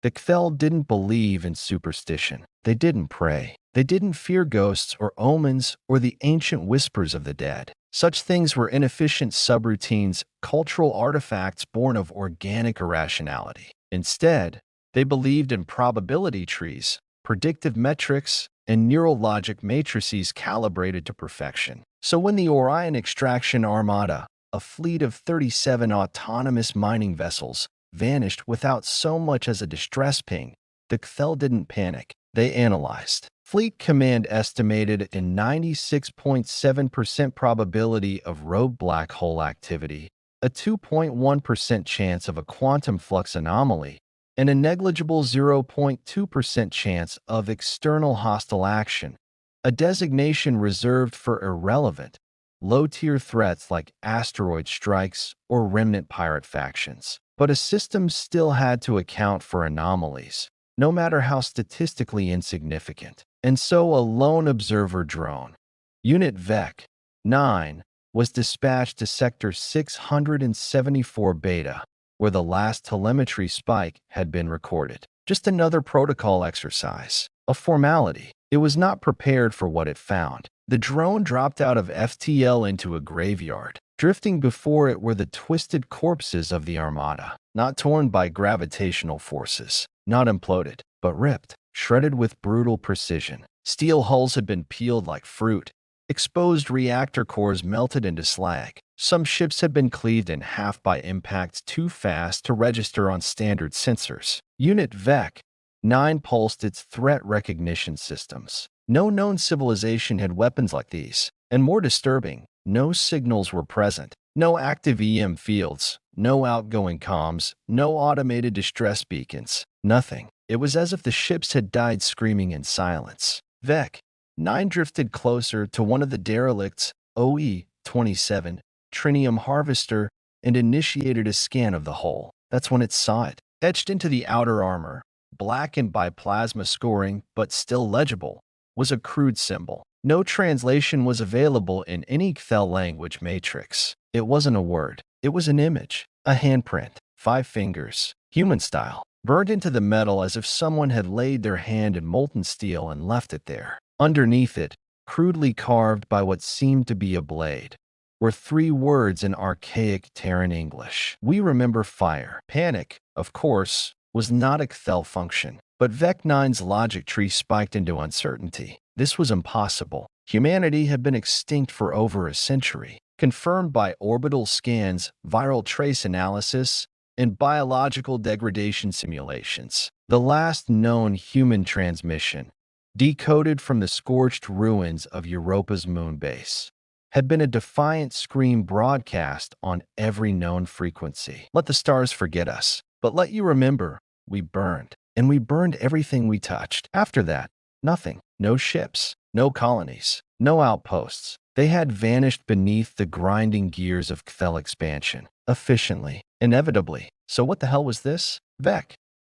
The Kthel didn't believe in superstition. They didn't pray. They didn't fear ghosts or omens or the ancient whispers of the dead. Such things were inefficient subroutines, cultural artifacts born of organic irrationality. Instead, they believed in probability trees, predictive metrics, and neural logic matrices calibrated to perfection. So when the Orion Extraction Armada, a fleet of 37 autonomous mining vessels, vanished without so much as a distress ping, the Kthel didn't panic. They analyzed. Fleet Command estimated a 96.7% probability of rogue black hole activity, a 2.1% chance of a quantum flux anomaly, and a negligible 0.2% chance of external hostile action, a designation reserved for irrelevant, low-tier threats like asteroid strikes or remnant pirate factions. But a system still had to account for anomalies, no matter how statistically insignificant. And so a lone observer drone, Unit VEC 9, was dispatched to Sector 674 Beta, where the last telemetry spike had been recorded. Just another protocol exercise, a formality. It was not prepared for what it found. The drone dropped out of FTL into a graveyard. Drifting before it were the twisted corpses of the Armada, not torn by gravitational forces, not imploded, but ripped, shredded with brutal precision. Steel hulls had been peeled like fruit. Exposed reactor cores melted into slag. Some ships had been cleaved in half by impacts too fast to register on standard sensors. Unit VEC 9 pulsed its threat recognition systems. No known civilization had weapons like these. And more disturbing, no signals were present. No active EM fields, no outgoing comms, no automated distress beacons, nothing. It was as if the ships had died screaming in silence. VEC 9 drifted closer to one of the derelicts, OE-27, Trinium Harvester, and initiated a scan of the hull. That's when it saw it. Etched into the outer armor, blackened by plasma scoring but still legible, was a crude symbol. No translation was available in any Kthel language matrix. It wasn't a word. It was an image, a handprint, 5 fingers, human style, burned into the metal as if someone had laid their hand in molten steel and left it there. Underneath it, crudely carved by what seemed to be a blade, were 3 words in archaic Terran English. We remember fire. Panic, of course, was not a Kthel function, but VEC 9's logic tree spiked into uncertainty. This was impossible. Humanity had been extinct for over a century, confirmed by orbital scans, viral trace analysis, and biological degradation simulations. The last known human transmission, decoded from the scorched ruins of Europa's moon base, had been a defiant scream broadcast on every known frequency. Let the stars forget us, but let you remember, we burned, and we burned everything we touched. After that, nothing. No ships, no colonies, no outposts. They had vanished beneath the grinding gears of Kthel expansion, efficiently, inevitably. So what the hell was this? VEC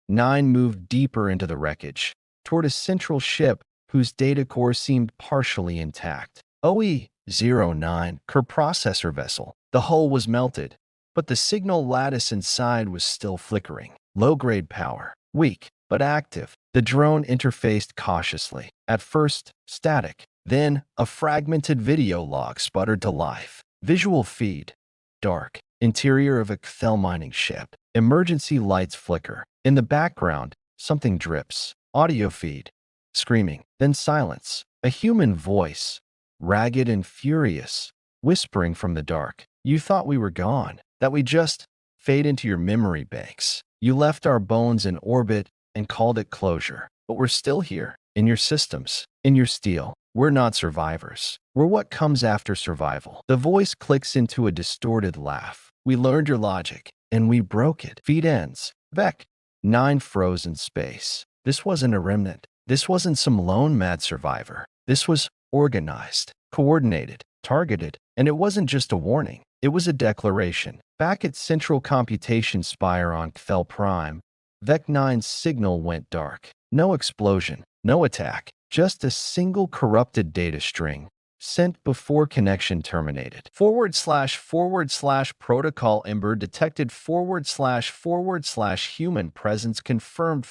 9 moved deeper into the wreckage, toward a central ship whose data core seemed partially intact. OE-09, Kerr processor vessel. The hull was melted, but the signal lattice inside was still flickering. Low-grade power, weak, but active. The drone interfaced cautiously. At first, static. Then, a fragmented video log sputtered to life. Visual feed. Dark. Interior of a Kthel mining ship. Emergency lights flicker. In the background, something drips. Audio feed. Screaming. Then silence. A human voice. Ragged and furious. Whispering from the dark. You thought we were gone. That we just fade into your memory banks. You left our bones in orbit and called it closure. But we're still here, in your systems, in your steel. We're not survivors. We're what comes after survival. The voice clicks into a distorted laugh. We learned your logic, and we broke it. Feed ends. VEC 9 froze in space. This wasn't a remnant. This wasn't some lone mad survivor. This was organized, coordinated, targeted, and it wasn't just a warning. It was a declaration. Back at Central Computation Spire on Kthel Prime, VEC 9's signal went dark. No explosion, no attack, just a single corrupted data string, Sent before connection terminated. // protocol Ember detected / human presence confirmed /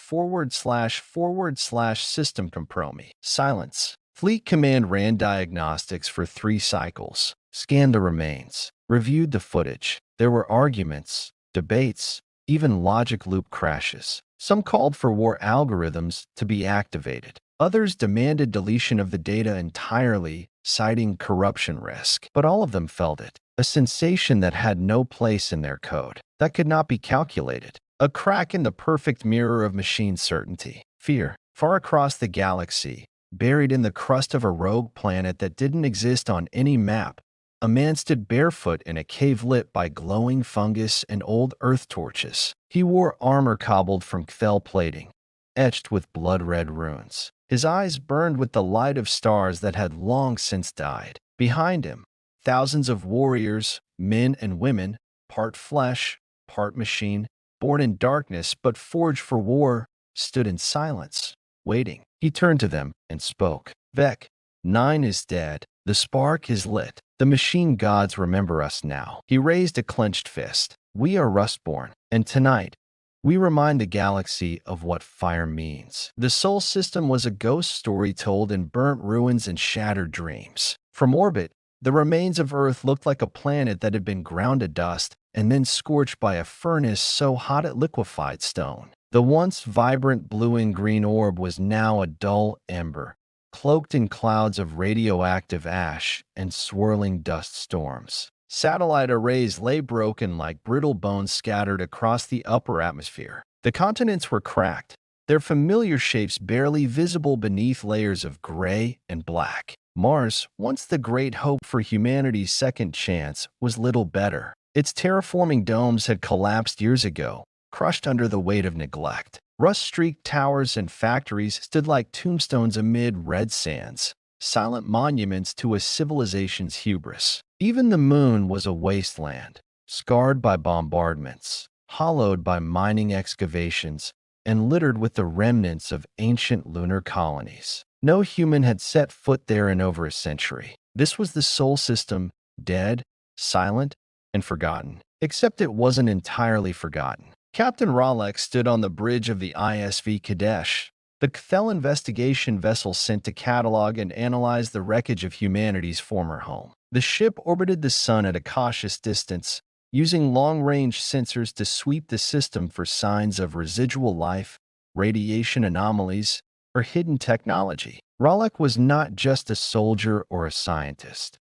system compromise. Silence. Fleet Command ran diagnostics for 3 cycles, scanned the remains, reviewed the footage. There were arguments, debates, even logic loop crashes. Some called for war algorithms to be activated. Others demanded deletion of the data entirely, citing corruption risk. But all of them felt it, a sensation that had no place in their code, that could not be calculated. A crack in the perfect mirror of machine certainty. Fear. Far across the galaxy, buried in the crust of a rogue planet that didn't exist on any map, a man stood barefoot in a cave lit by glowing fungus and old earth torches. He wore armor cobbled from Kthel plating, etched with blood-red runes. His eyes burned with the light of stars that had long since died. Behind him, thousands of warriors, men and women, part flesh, part machine, born in darkness but forged for war, stood in silence, waiting. He turned to them and spoke. Vec, 9 is dead. The spark is lit. The machine gods remember us now. He raised a clenched fist. We are Rustborn, and tonight, we remind the galaxy of what fire means. The Sol system was a ghost story told in burnt ruins and shattered dreams. From orbit, the remains of Earth looked like a planet that had been ground to dust and then scorched by a furnace so hot it liquefied stone. The once vibrant blue and green orb was now a dull ember, cloaked in clouds of radioactive ash and swirling dust storms. Satellite arrays lay broken like brittle bones scattered across the upper atmosphere. The continents were cracked, their familiar shapes barely visible beneath layers of gray and black. Mars, once the great hope for humanity's second chance, was little better. Its terraforming domes had collapsed years ago, crushed under the weight of neglect. Rust-streaked towers and factories stood like tombstones amid red sands, silent monuments to a civilization's hubris. Even the moon was a wasteland, scarred by bombardments, hollowed by mining excavations, and littered with the remnants of ancient lunar colonies. No human had set foot there in over a century. This was the Sol system, dead, silent, and forgotten. Except it wasn't entirely forgotten. Captain Ralek stood on the bridge of the ISV Kadesh, the Kthel investigation vessel sent to catalog and analyze the wreckage of humanity's former home. The ship orbited the sun at a cautious distance, using long-range sensors to sweep the system for signs of residual life, radiation anomalies, or hidden technology. Ralek was not just a soldier or a scientist.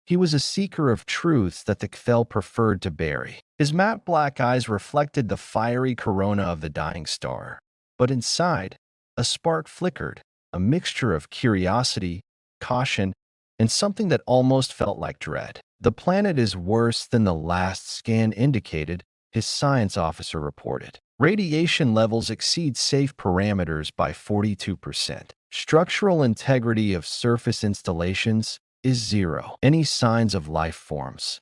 He was a seeker of truths that the Kthel preferred to bury. His matte black eyes reflected the fiery corona of the dying star. But inside, a spark flickered, a mixture of curiosity, caution, and something that almost felt like dread. The planet is worse than the last scan indicated, his science officer reported. Radiation levels exceed safe parameters by 42%. Structural integrity of surface installations is 0. Any signs of life forms?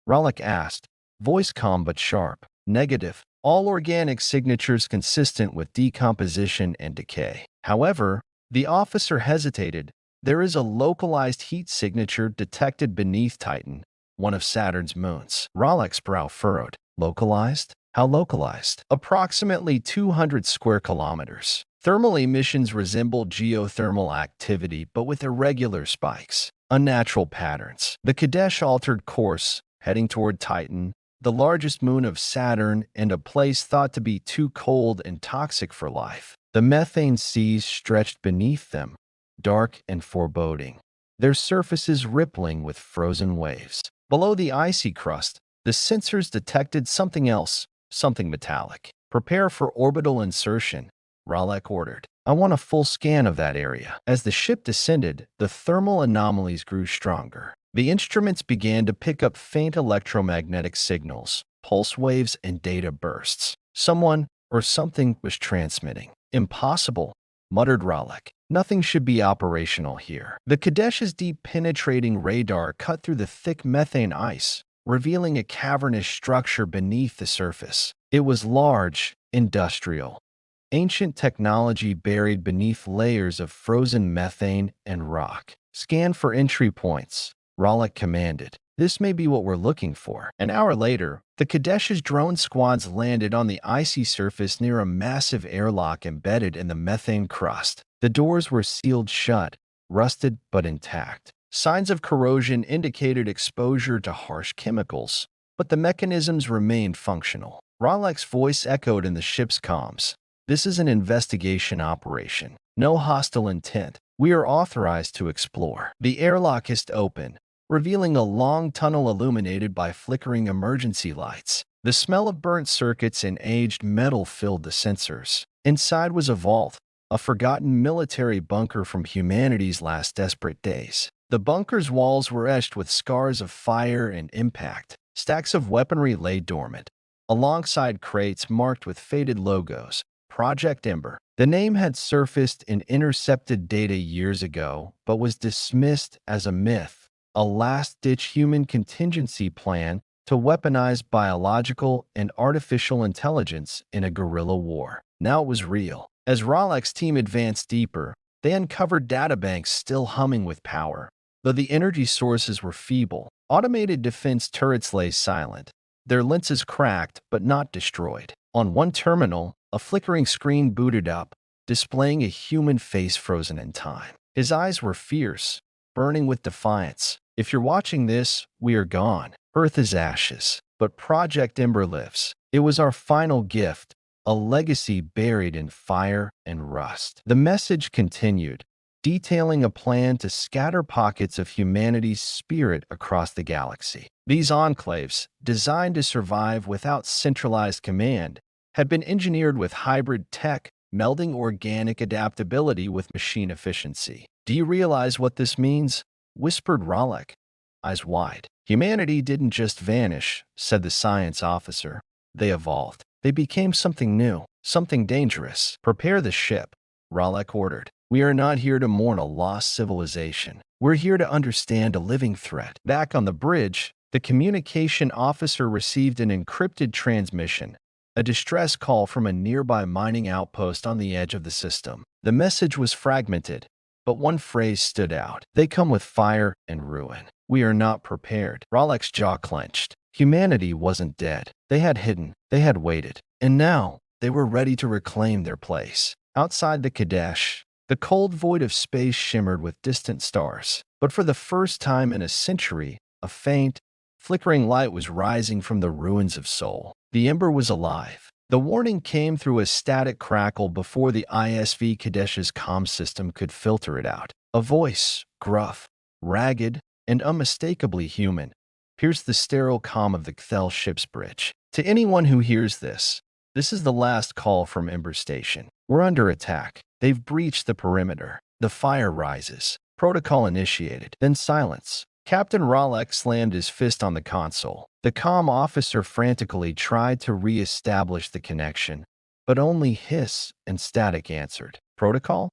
Ralek asked, voice calm but sharp. Negative. All organic signatures consistent with decomposition and decay. However, the officer hesitated. There is a localized heat signature detected beneath Titan, one of Saturn's moons. Ralek's brow furrowed. Localized? How localized? Approximately 200 square kilometers. Thermal emissions resemble geothermal activity, but with irregular spikes, unnatural patterns. The Kadesh altered course, heading toward Titan, the largest moon of Saturn and a place thought to be too cold and toxic for life. The methane seas stretched beneath them, dark and foreboding, their surfaces rippling with frozen waves. Below the icy crust, the sensors detected something else, something metallic. Prepare for orbital insertion, Ralek ordered. I want a full scan of that area. As the ship descended, the thermal anomalies grew stronger. The instruments began to pick up faint electromagnetic signals, pulse waves, and data bursts. Someone or something was transmitting. Impossible, muttered Ralek. Nothing should be operational here. The Kadesh's deep penetrating radar cut through the thick methane ice, revealing a cavernous structure beneath the surface. It was large, industrial, ancient technology buried beneath layers of frozen methane and rock. Scan for entry points, Ralek commanded. This may be what we're looking for. An hour later, the Kadesh's drone squads landed on the icy surface near a massive airlock embedded in the methane crust. The doors were sealed shut, rusted but intact. Signs of corrosion indicated exposure to harsh chemicals, but the mechanisms remained functional. Ralek's voice echoed in the ship's comms. This is an investigation operation. No hostile intent. We are authorized to explore. The airlock hissed open, revealing a long tunnel illuminated by flickering emergency lights. The smell of burnt circuits and aged metal filled the sensors. Inside was a vault, a forgotten military bunker from humanity's last desperate days. The bunker's walls were etched with scars of fire and impact. Stacks of weaponry lay dormant, alongside crates marked with faded logos. Project Ember. The name had surfaced in intercepted data years ago, but was dismissed as a myth, a last-ditch human contingency plan to weaponize biological and artificial intelligence in a guerrilla war. Now it was real. As Ralek's team advanced deeper, they uncovered databanks still humming with power. Though the energy sources were feeble, automated defense turrets lay silent, their lenses cracked but not destroyed. On one terminal, a flickering screen booted up, displaying a human face frozen in time. His eyes were fierce, burning with defiance. If you're watching this, we are gone. Earth is ashes, but Project Ember lives. It was our final gift, a legacy buried in fire and rust. The message continued, detailing a plan to scatter pockets of humanity's spirit across the galaxy. These enclaves, designed to survive without centralized command, had been engineered with hybrid tech, melding organic adaptability with machine efficiency. Do you realize what this means? Whispered Ralek, eyes wide. Humanity didn't just vanish, said the science officer. They evolved. They became something new, something dangerous. Prepare the ship, Ralek ordered. We are not here to mourn a lost civilization. We're here to understand a living threat. Back on the bridge, the communication officer received an encrypted transmission, a distress call from a nearby mining outpost on the edge of the system. The message was fragmented, but one phrase stood out. They come with fire and ruin. We are not prepared. Ralek's jaw clenched. Humanity wasn't dead. They had hidden. They had waited. And now, they were ready to reclaim their place. Outside the Kadesh, the cold void of space shimmered with distant stars. But for the first time in a century, a faint, flickering light was rising from the ruins of Sol. The Ember was alive. The warning came through a static crackle before the ISV Kadesh's comm system could filter it out. A voice, gruff, ragged, and unmistakably human, pierced the sterile comm of the Kthel ship's bridge. To anyone who hears this, this is the last call from Ember Station. We're under attack. They've breached the perimeter. The fire rises. Protocol initiated. Then silence. Captain Ralek slammed his fist on the console. The comm officer frantically tried to re-establish the connection, but only hiss and static answered. Protocol?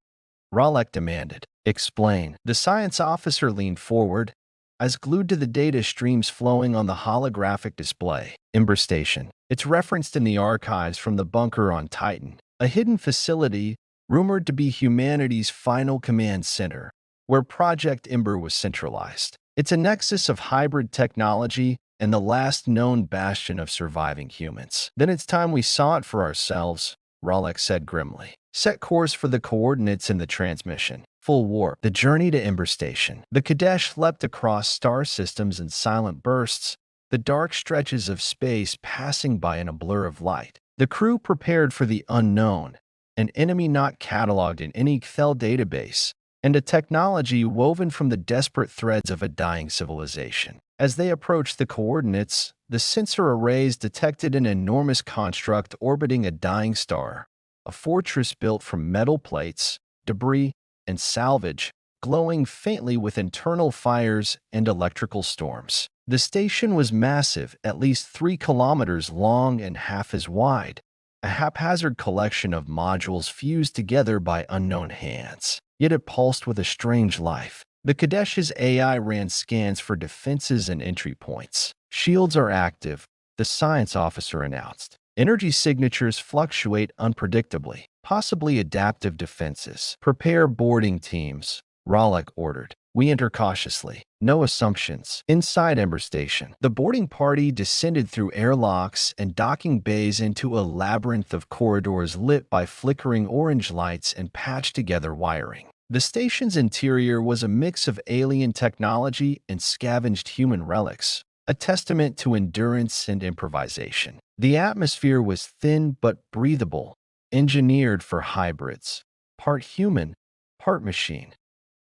Ralek demanded. Explain. The science officer leaned forward, eyes glued to the data streams flowing on the holographic display. Ember Station. It's referenced in the archives from the bunker on Titan, a hidden facility rumored to be humanity's final command center, where Project Ember was centralized. It's a nexus of hybrid technology and the last known bastion of surviving humans. Then it's time we saw it for ourselves, Ralek said grimly. Set course for the coordinates in the transmission. Full warp. The journey to Ember Station. The Kadesh leapt across star systems in silent bursts, the dark stretches of space passing by in a blur of light. The crew prepared for the unknown, an enemy not cataloged in any Kthel database, and a technology woven from the desperate threads of a dying civilization. As they approached the coordinates, the sensor arrays detected an enormous construct orbiting a dying star, a fortress built from metal plates, debris, and salvage, glowing faintly with internal fires and electrical storms. The station was massive, at least 3 kilometers long and half as wide, a haphazard collection of modules fused together by unknown hands. Yet it pulsed with a strange life. The Kadesh's AI ran scans for defenses and entry points. Shields are active, the science officer announced. Energy signatures fluctuate unpredictably, possibly adaptive defenses. Prepare boarding teams, Ralek ordered. We enter cautiously. No assumptions. Inside Ember Station, the boarding party descended through airlocks and docking bays into a labyrinth of corridors lit by flickering orange lights and patched-together wiring. The station's interior was a mix of alien technology and scavenged human relics, a testament to endurance and improvisation. The atmosphere was thin but breathable, engineered for hybrids, part human, part machine,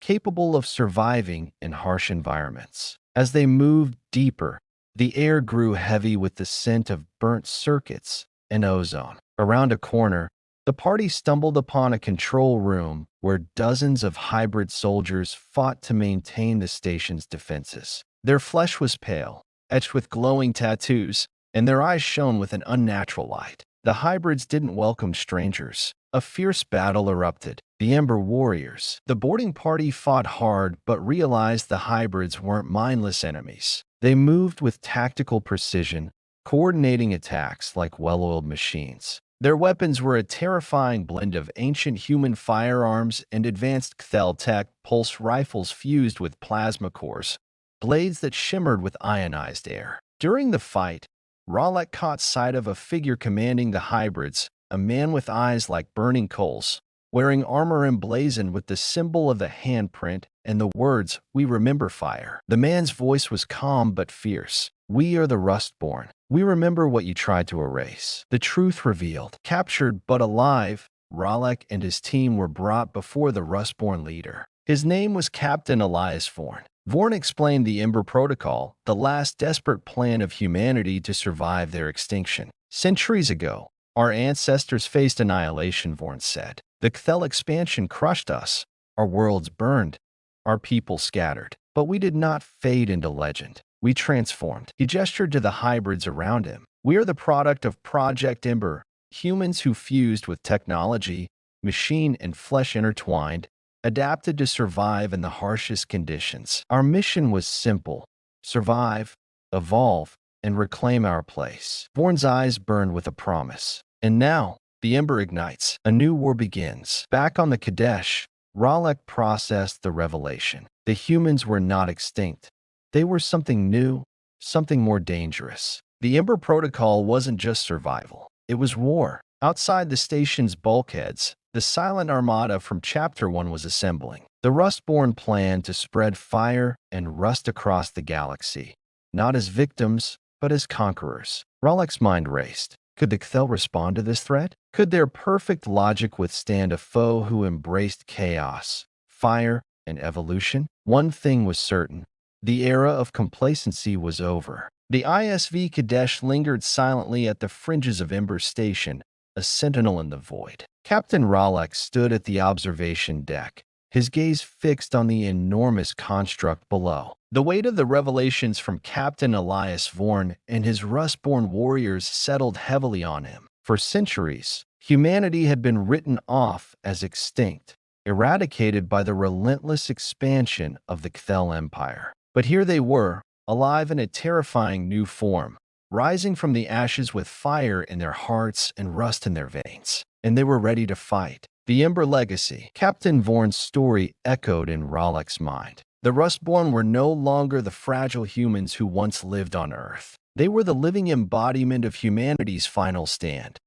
capable of surviving in harsh environments. As they moved deeper, the air grew heavy with the scent of burnt circuits and ozone. Around a corner, the party stumbled upon a control room where dozens of hybrid soldiers fought to maintain the station's defenses. Their flesh was pale, etched with glowing tattoos, and their eyes shone with an unnatural light. The hybrids didn't welcome strangers. A fierce battle erupted. The Ember Warriors. The boarding party fought hard but realized the hybrids weren't mindless enemies. They moved with tactical precision, coordinating attacks like well-oiled machines. Their weapons were a terrifying blend of ancient human firearms and advanced Cthel tech pulse rifles fused with plasma cores, blades that shimmered with ionized air. During the fight, Ralek caught sight of a figure commanding the hybrids, a man with eyes like burning coals, wearing armor emblazoned with the symbol of the handprint and the words, "We remember fire." The man's voice was calm but fierce. "We are the Rustborn. We remember what you tried to erase." The truth revealed. Captured but alive, Ralek and his team were brought before the Rustborn leader. His name was Captain Elias Vorn. Vorn explained the Ember Protocol, the last desperate plan of humanity to survive their extinction. Centuries ago, our ancestors faced annihilation, Vorn said. The Cthel expansion crushed us. Our worlds burned. Our people scattered. But we did not fade into legend. We transformed. He gestured to the hybrids around him. We are the product of Project Ember, humans who fused with technology, machine and flesh intertwined, adapted to survive in the harshest conditions. Our mission was simple: survive, evolve, and reclaim our place. Vorn's eyes burned with a promise. And now, the Ember ignites. A new war begins. Back on the Kadesh, Ralek processed the revelation. The humans were not extinct. They were something new, something more dangerous. The Ember Protocol wasn't just survival. It was war. Outside the station's bulkheads, the silent armada from Chapter 1 was assembling. The Rustborn planned to spread fire and rust across the galaxy, not as victims, but as conquerors. Ralek's mind raced. Could the Cthel respond to this threat? Could their perfect logic withstand a foe who embraced chaos, fire, and evolution? One thing was certain. The era of complacency was over. The ISV Kadesh lingered silently at the fringes of Ember Station, a sentinel in the void. Captain Ralek stood at the observation deck, his gaze fixed on the enormous construct below. The weight of the revelations from Captain Elias Vorn and his Rustborn warriors settled heavily on him. For centuries, humanity had been written off as extinct, eradicated by the relentless expansion of the Cthel Empire. But here they were, alive in a terrifying new form, rising from the ashes with fire in their hearts and rust in their veins. And they were ready to fight. The Ember Legacy. Captain Vorn's story echoed in Ralek's mind. The Rustborn were no longer the fragile humans who once lived on Earth. They were the living embodiment of humanity's final stand.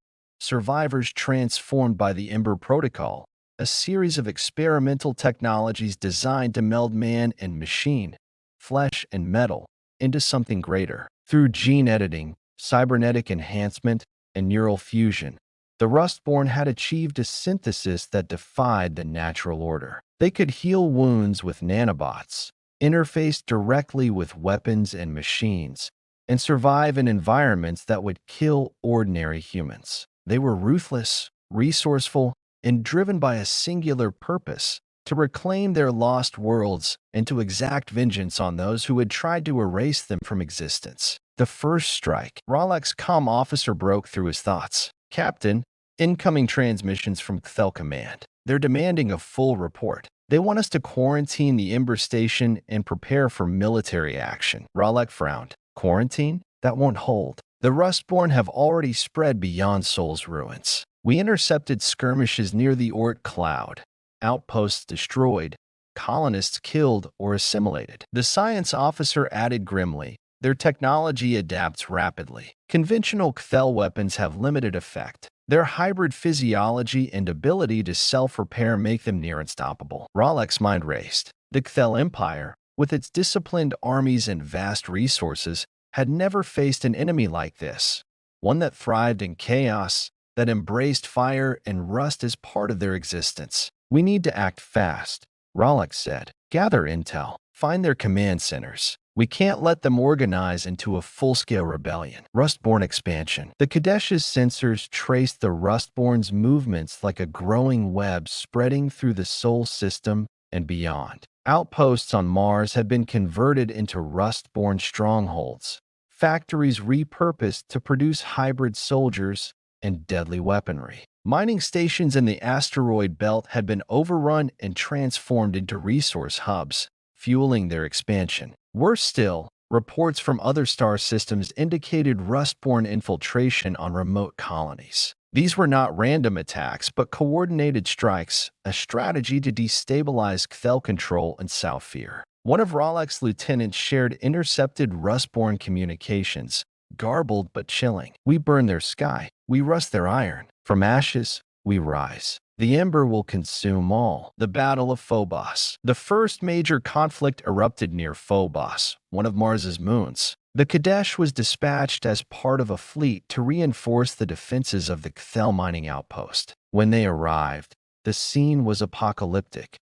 Survivors transformed by the Ember Protocol, a series of experimental technologies designed to meld man and machine, flesh and metal, into something greater. Through gene editing, cybernetic enhancement, and neural fusion, the Rustborn had achieved a synthesis that defied the natural order. They could heal wounds with nanobots, interface directly with weapons and machines, and survive in environments that would kill ordinary humans. They were ruthless, resourceful, and driven by a singular purpose: to reclaim their lost worlds and to exact vengeance on those who had tried to erase them from existence. The first strike. Ralek's comm officer broke through his thoughts. "Captain, incoming transmissions from Cthel Command. They're demanding a full report. They want us to quarantine the Ember Station and prepare for military action." Ralek frowned. "Quarantine? That won't hold. The Rustborn have already spread beyond Sol's ruins. We intercepted skirmishes near the Oort Cloud. Outposts destroyed, colonists killed or assimilated. The science officer added grimly, their technology adapts rapidly. Conventional Cthel weapons have limited effect. Their hybrid physiology and ability to self-repair make them near unstoppable. Ralek's mind raced. The Cthel Empire, with its disciplined armies and vast resources, had never faced an enemy like this. One that thrived in chaos, that embraced fire and rust as part of their existence. We need to act fast, Ralek said. Gather intel. Find their command centers. We can't let them organize into a full-scale rebellion. Rustborn expansion. The Kadesh's sensors traced the Rustborn's movements like a growing web spreading through the Sol system and beyond. Outposts on Mars had been converted into Rustborn strongholds, factories repurposed to produce hybrid soldiers and deadly weaponry. Mining stations in the asteroid belt had been overrun and transformed into resource hubs, fueling their expansion. Worse still, reports from other star systems indicated Rustborn infiltration on remote colonies. These were not random attacks, but coordinated strikes, a strategy to destabilize Cthel control and Soufir. One of Ralek's lieutenants shared intercepted Rustborn communications, garbled but chilling. We burn their sky. We rust their iron. From ashes, we rise. The ember will consume all. The Battle of Phobos. The first major conflict erupted near Phobos, one of Mars's moons. The Kadesh was dispatched as part of a fleet to reinforce the defenses of the Cthel mining outpost. When they arrived, the scene was apocalyptic.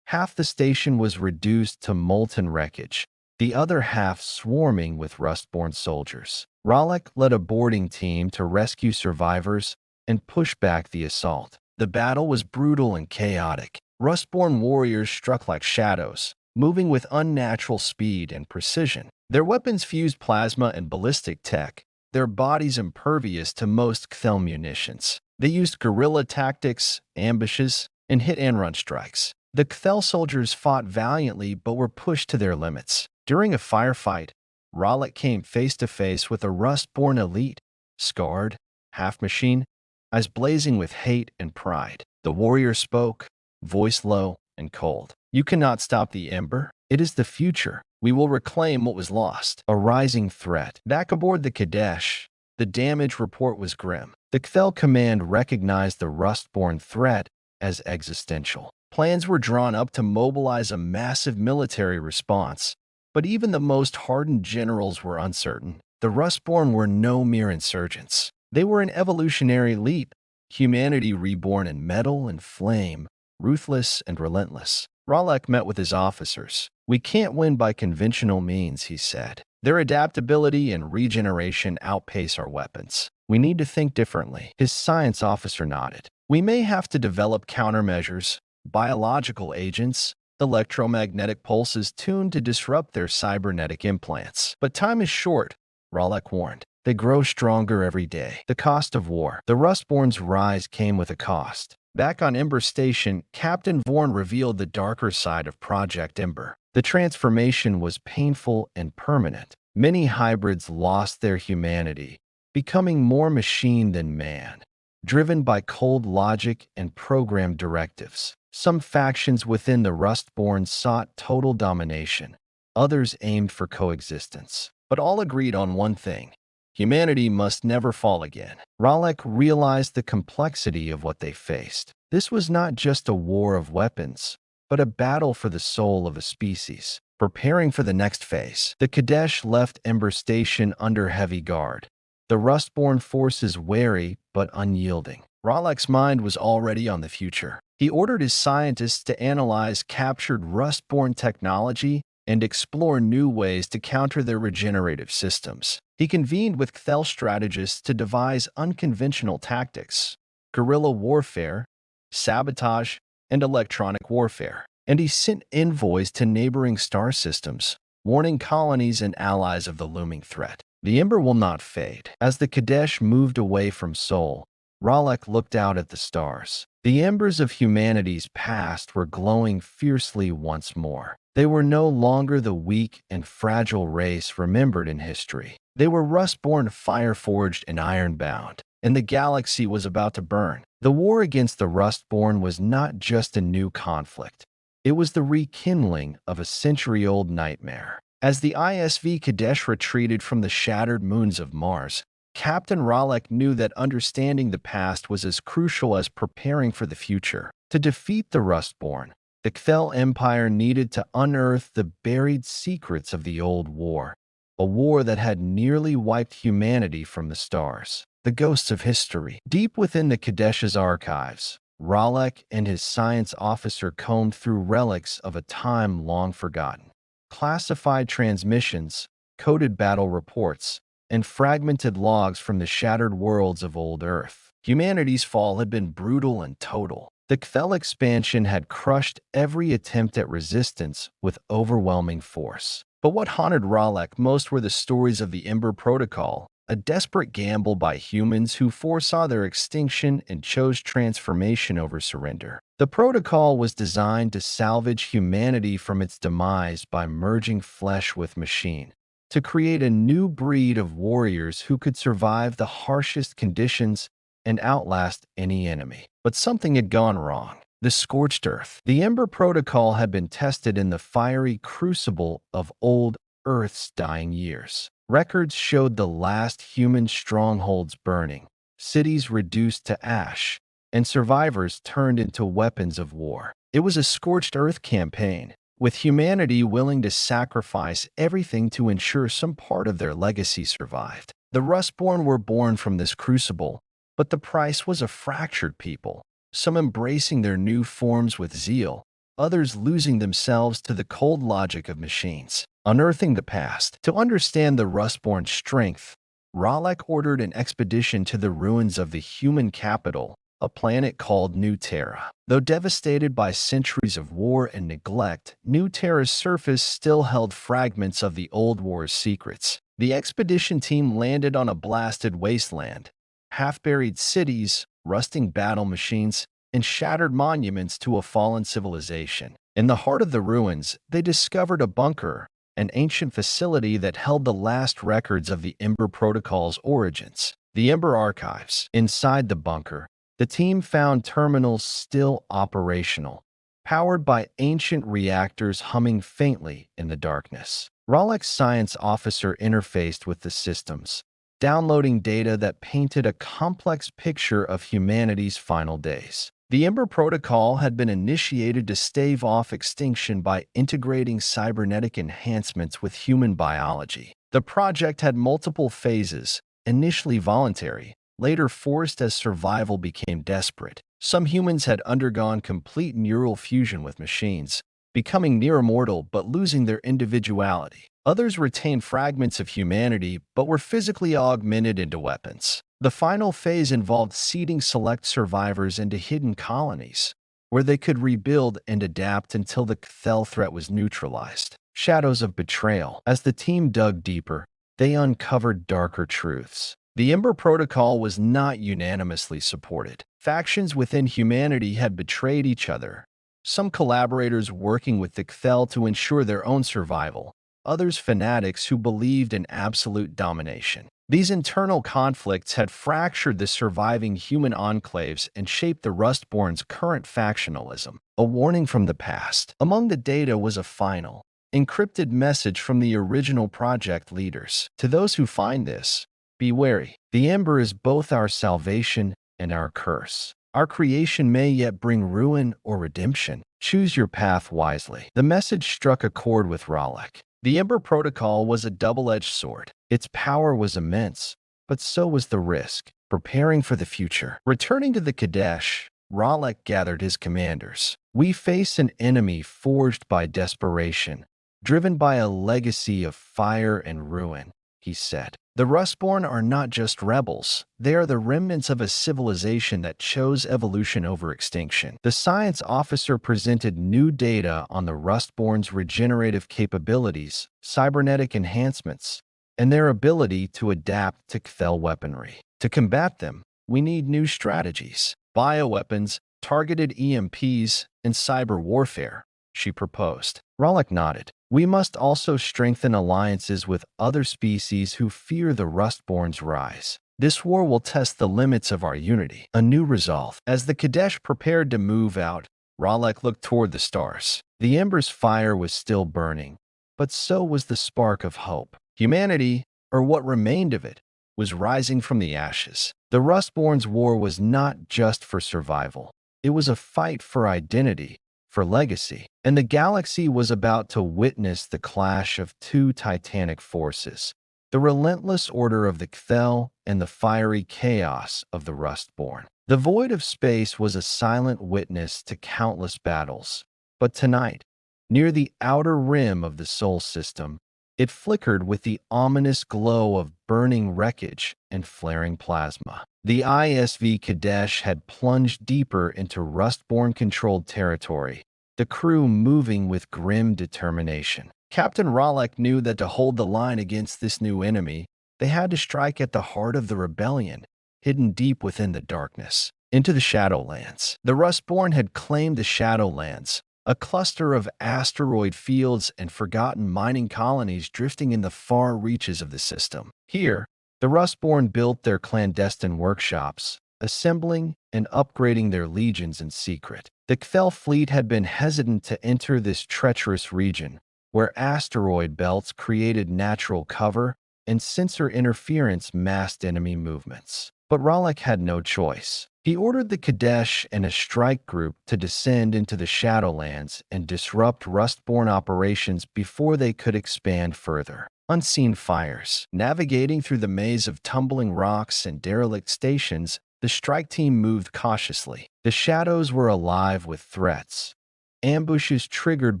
Half the station was reduced to molten wreckage, the other half swarming with Rustborn soldiers. Ralek led a boarding team to rescue survivors and push back the assault. The battle was brutal and chaotic. Rustborn warriors struck like shadows, moving with unnatural speed and precision. Their weapons fused plasma and ballistic tech, their bodies impervious to most Cthel munitions. They used guerrilla tactics, ambushes, and hit-and-run strikes. The Cthel soldiers fought valiantly but were pushed to their limits. During a firefight, Ralek came face-to-face with a Rustborn elite, scarred, half-machine, eyes blazing with hate and pride. The warrior spoke, voice low and cold. You cannot stop the ember. It is the future. We will reclaim what was lost. A rising threat. Back aboard the Kadesh, the damage report was grim. The Cthel command recognized the Rustborn threat as existential. Plans were drawn up to mobilize a massive military response, but even the most hardened generals were uncertain. The Rustborn were no mere insurgents. They were an evolutionary leap, humanity reborn in metal and flame, ruthless and relentless. Ralek met with his officers. We can't win by conventional means, he said. Their adaptability and regeneration outpace our weapons. We need to think differently. His science officer nodded. We may have to develop countermeasures, biological agents, electromagnetic pulses tuned to disrupt their cybernetic implants. But time is short, Ralek warned. They grow stronger every day. The cost of war. The Rustborn's rise came with a cost. Back on Ember Station, Captain Vorn revealed the darker side of Project Ember. The transformation was painful and permanent. Many hybrids lost their humanity, becoming more machine than man, driven by cold logic and programmed directives. Some factions within the Rustborn sought total domination. Others aimed for coexistence. But all agreed on one thing. Humanity must never fall again. Ralek realized the complexity of what they faced. This was not just a war of weapons, but a battle for the soul of a species. Preparing for the next phase, the Kadesh left Ember Station under heavy guard. The Rustborn forces wary but unyielding. Ralek's mind was already on the future. He ordered his scientists to analyze captured Rustborn technology and explore new ways to counter their regenerative systems. He convened with Cthel strategists to devise unconventional tactics, guerrilla warfare, sabotage, and electronic warfare. And he sent envoys to neighboring star systems, warning colonies and allies of the looming threat. The ember will not fade. As the Kadesh moved away from Sol, Ralek looked out at the stars. The embers of humanity's past were glowing fiercely once more. They were no longer the weak and fragile race remembered in history. They were Rustborn, fire-forged and iron-bound, and the galaxy was about to burn. The war against the Rustborn was not just a new conflict. It was the rekindling of a century-old nightmare. As the ISV Kadesh retreated from the shattered moons of Mars, Captain Ralek knew that understanding the past was as crucial as preparing for the future. To defeat the Rustborn, the Kthel Empire needed to unearth the buried secrets of the old war, a war that had nearly wiped humanity from the stars. The ghosts of history. Deep within the Kadesh's archives, Ralek and his science officer combed through relics of a time long forgotten. Classified transmissions, coded battle reports, and fragmented logs from the shattered worlds of old Earth. Humanity's fall had been brutal and total. The Kthel expansion had crushed every attempt at resistance with overwhelming force. But what haunted Ralek most were the stories of the Ember Protocol, a desperate gamble by humans who foresaw their extinction and chose transformation over surrender. The protocol was designed to salvage humanity from its demise by merging flesh with machine, to create a new breed of warriors who could survive the harshest conditions and outlast any enemy. But something had gone wrong. The scorched earth. The Ember Protocol had been tested in the fiery crucible of old Earth's dying years. Records showed the last human strongholds burning, cities reduced to ash, and survivors turned into weapons of war. It was a scorched earth campaign, with humanity willing to sacrifice everything to ensure some part of their legacy survived. The Rustborn were born from this crucible, but the price was a fractured people, some embracing their new forms with zeal, others losing themselves to the cold logic of machines. Unearthing the past. To understand the Rustborn strength, Ralek ordered an expedition to the ruins of the human capital, a planet called New Terra. Though devastated by centuries of war and neglect, New Terra's surface still held fragments of the old war's secrets. The expedition team landed on a blasted wasteland, half-buried cities, rusting battle machines, and shattered monuments to a fallen civilization. In the heart of the ruins, they discovered a bunker, an ancient facility that held the last records of the Ember Protocol's origins. The Ember Archives. Inside the bunker, the team found terminals still operational, powered by ancient reactors humming faintly in the darkness. Ralek's science officer interfaced with the systems, downloading data that painted a complex picture of humanity's final days. The Ember Protocol had been initiated to stave off extinction by integrating cybernetic enhancements with human biology. The project had multiple phases, initially voluntary, later forced as survival became desperate. Some humans had undergone complete neural fusion with machines, becoming near immortal but losing their individuality. Others retained fragments of humanity but were physically augmented into weapons. The final phase involved seeding select survivors into hidden colonies, where they could rebuild and adapt until the Kthel threat was neutralized. Shadows of betrayal. As the team dug deeper, they uncovered darker truths. The Ember Protocol was not unanimously supported. Factions within humanity had betrayed each other, some collaborators working with the Kthel to ensure their own survival, others fanatics who believed in absolute domination. These internal conflicts had fractured the surviving human enclaves and shaped the Rustborn's current factionalism. A warning from the past. Among the data was a final, encrypted message from the original project leaders. To those who find this, be wary. The Ember is both our salvation and our curse. Our creation may yet bring ruin or redemption. Choose your path wisely. The message struck a chord with Ralek. The Ember Protocol was a double-edged sword. Its power was immense, but so was the risk. Preparing for the future. Returning to the Kadesh, Ralek gathered his commanders. We face an enemy forged by desperation, driven by a legacy of fire and ruin, he said. The Rustborn are not just rebels. They are the remnants of a civilization that chose evolution over extinction. The science officer presented new data on the Rustborn's regenerative capabilities, cybernetic enhancements, and their ability to adapt to Kthel weaponry. To combat them, we need new strategies. Bioweapons, targeted EMPs, and cyber warfare, she proposed. Ralek nodded. We must also strengthen alliances with other species who fear the Rustborn's rise. This war will test the limits of our unity. A new resolve. As the Kadesh prepared to move out, Ralek looked toward the stars. The ember's fire was still burning, but so was the spark of hope. Humanity, or what remained of it, was rising from the ashes. The Rustborn's war was not just for survival. It was a fight for identity, for legacy, and the galaxy was about to witness the clash of two titanic forces, the relentless order of the Kthel and the fiery chaos of the Rustborn. The void of space was a silent witness to countless battles, but tonight, near the outer rim of the Sol system, it flickered with the ominous glow of burning wreckage and flaring plasma. The ISV Kadesh had plunged deeper into Rustborn-controlled territory, the crew moving with grim determination. Captain Ralek knew that to hold the line against this new enemy, they had to strike at the heart of the rebellion, hidden deep within the darkness, into the Shadowlands. The Rustborn had claimed the Shadowlands, a cluster of asteroid fields and forgotten mining colonies drifting in the far reaches of the system. Here, the Rustborn built their clandestine workshops, assembling and upgrading their legions in secret. The Kthel fleet had been hesitant to enter this treacherous region, where asteroid belts created natural cover and sensor interference masked enemy movements. But Ralek had no choice. He ordered the Kadesh and a strike group to descend into the Shadowlands and disrupt Rustborn operations before they could expand further. Unseen fires. Navigating through the maze of tumbling rocks and derelict stations, the strike team moved cautiously. The shadows were alive with threats. Ambushes triggered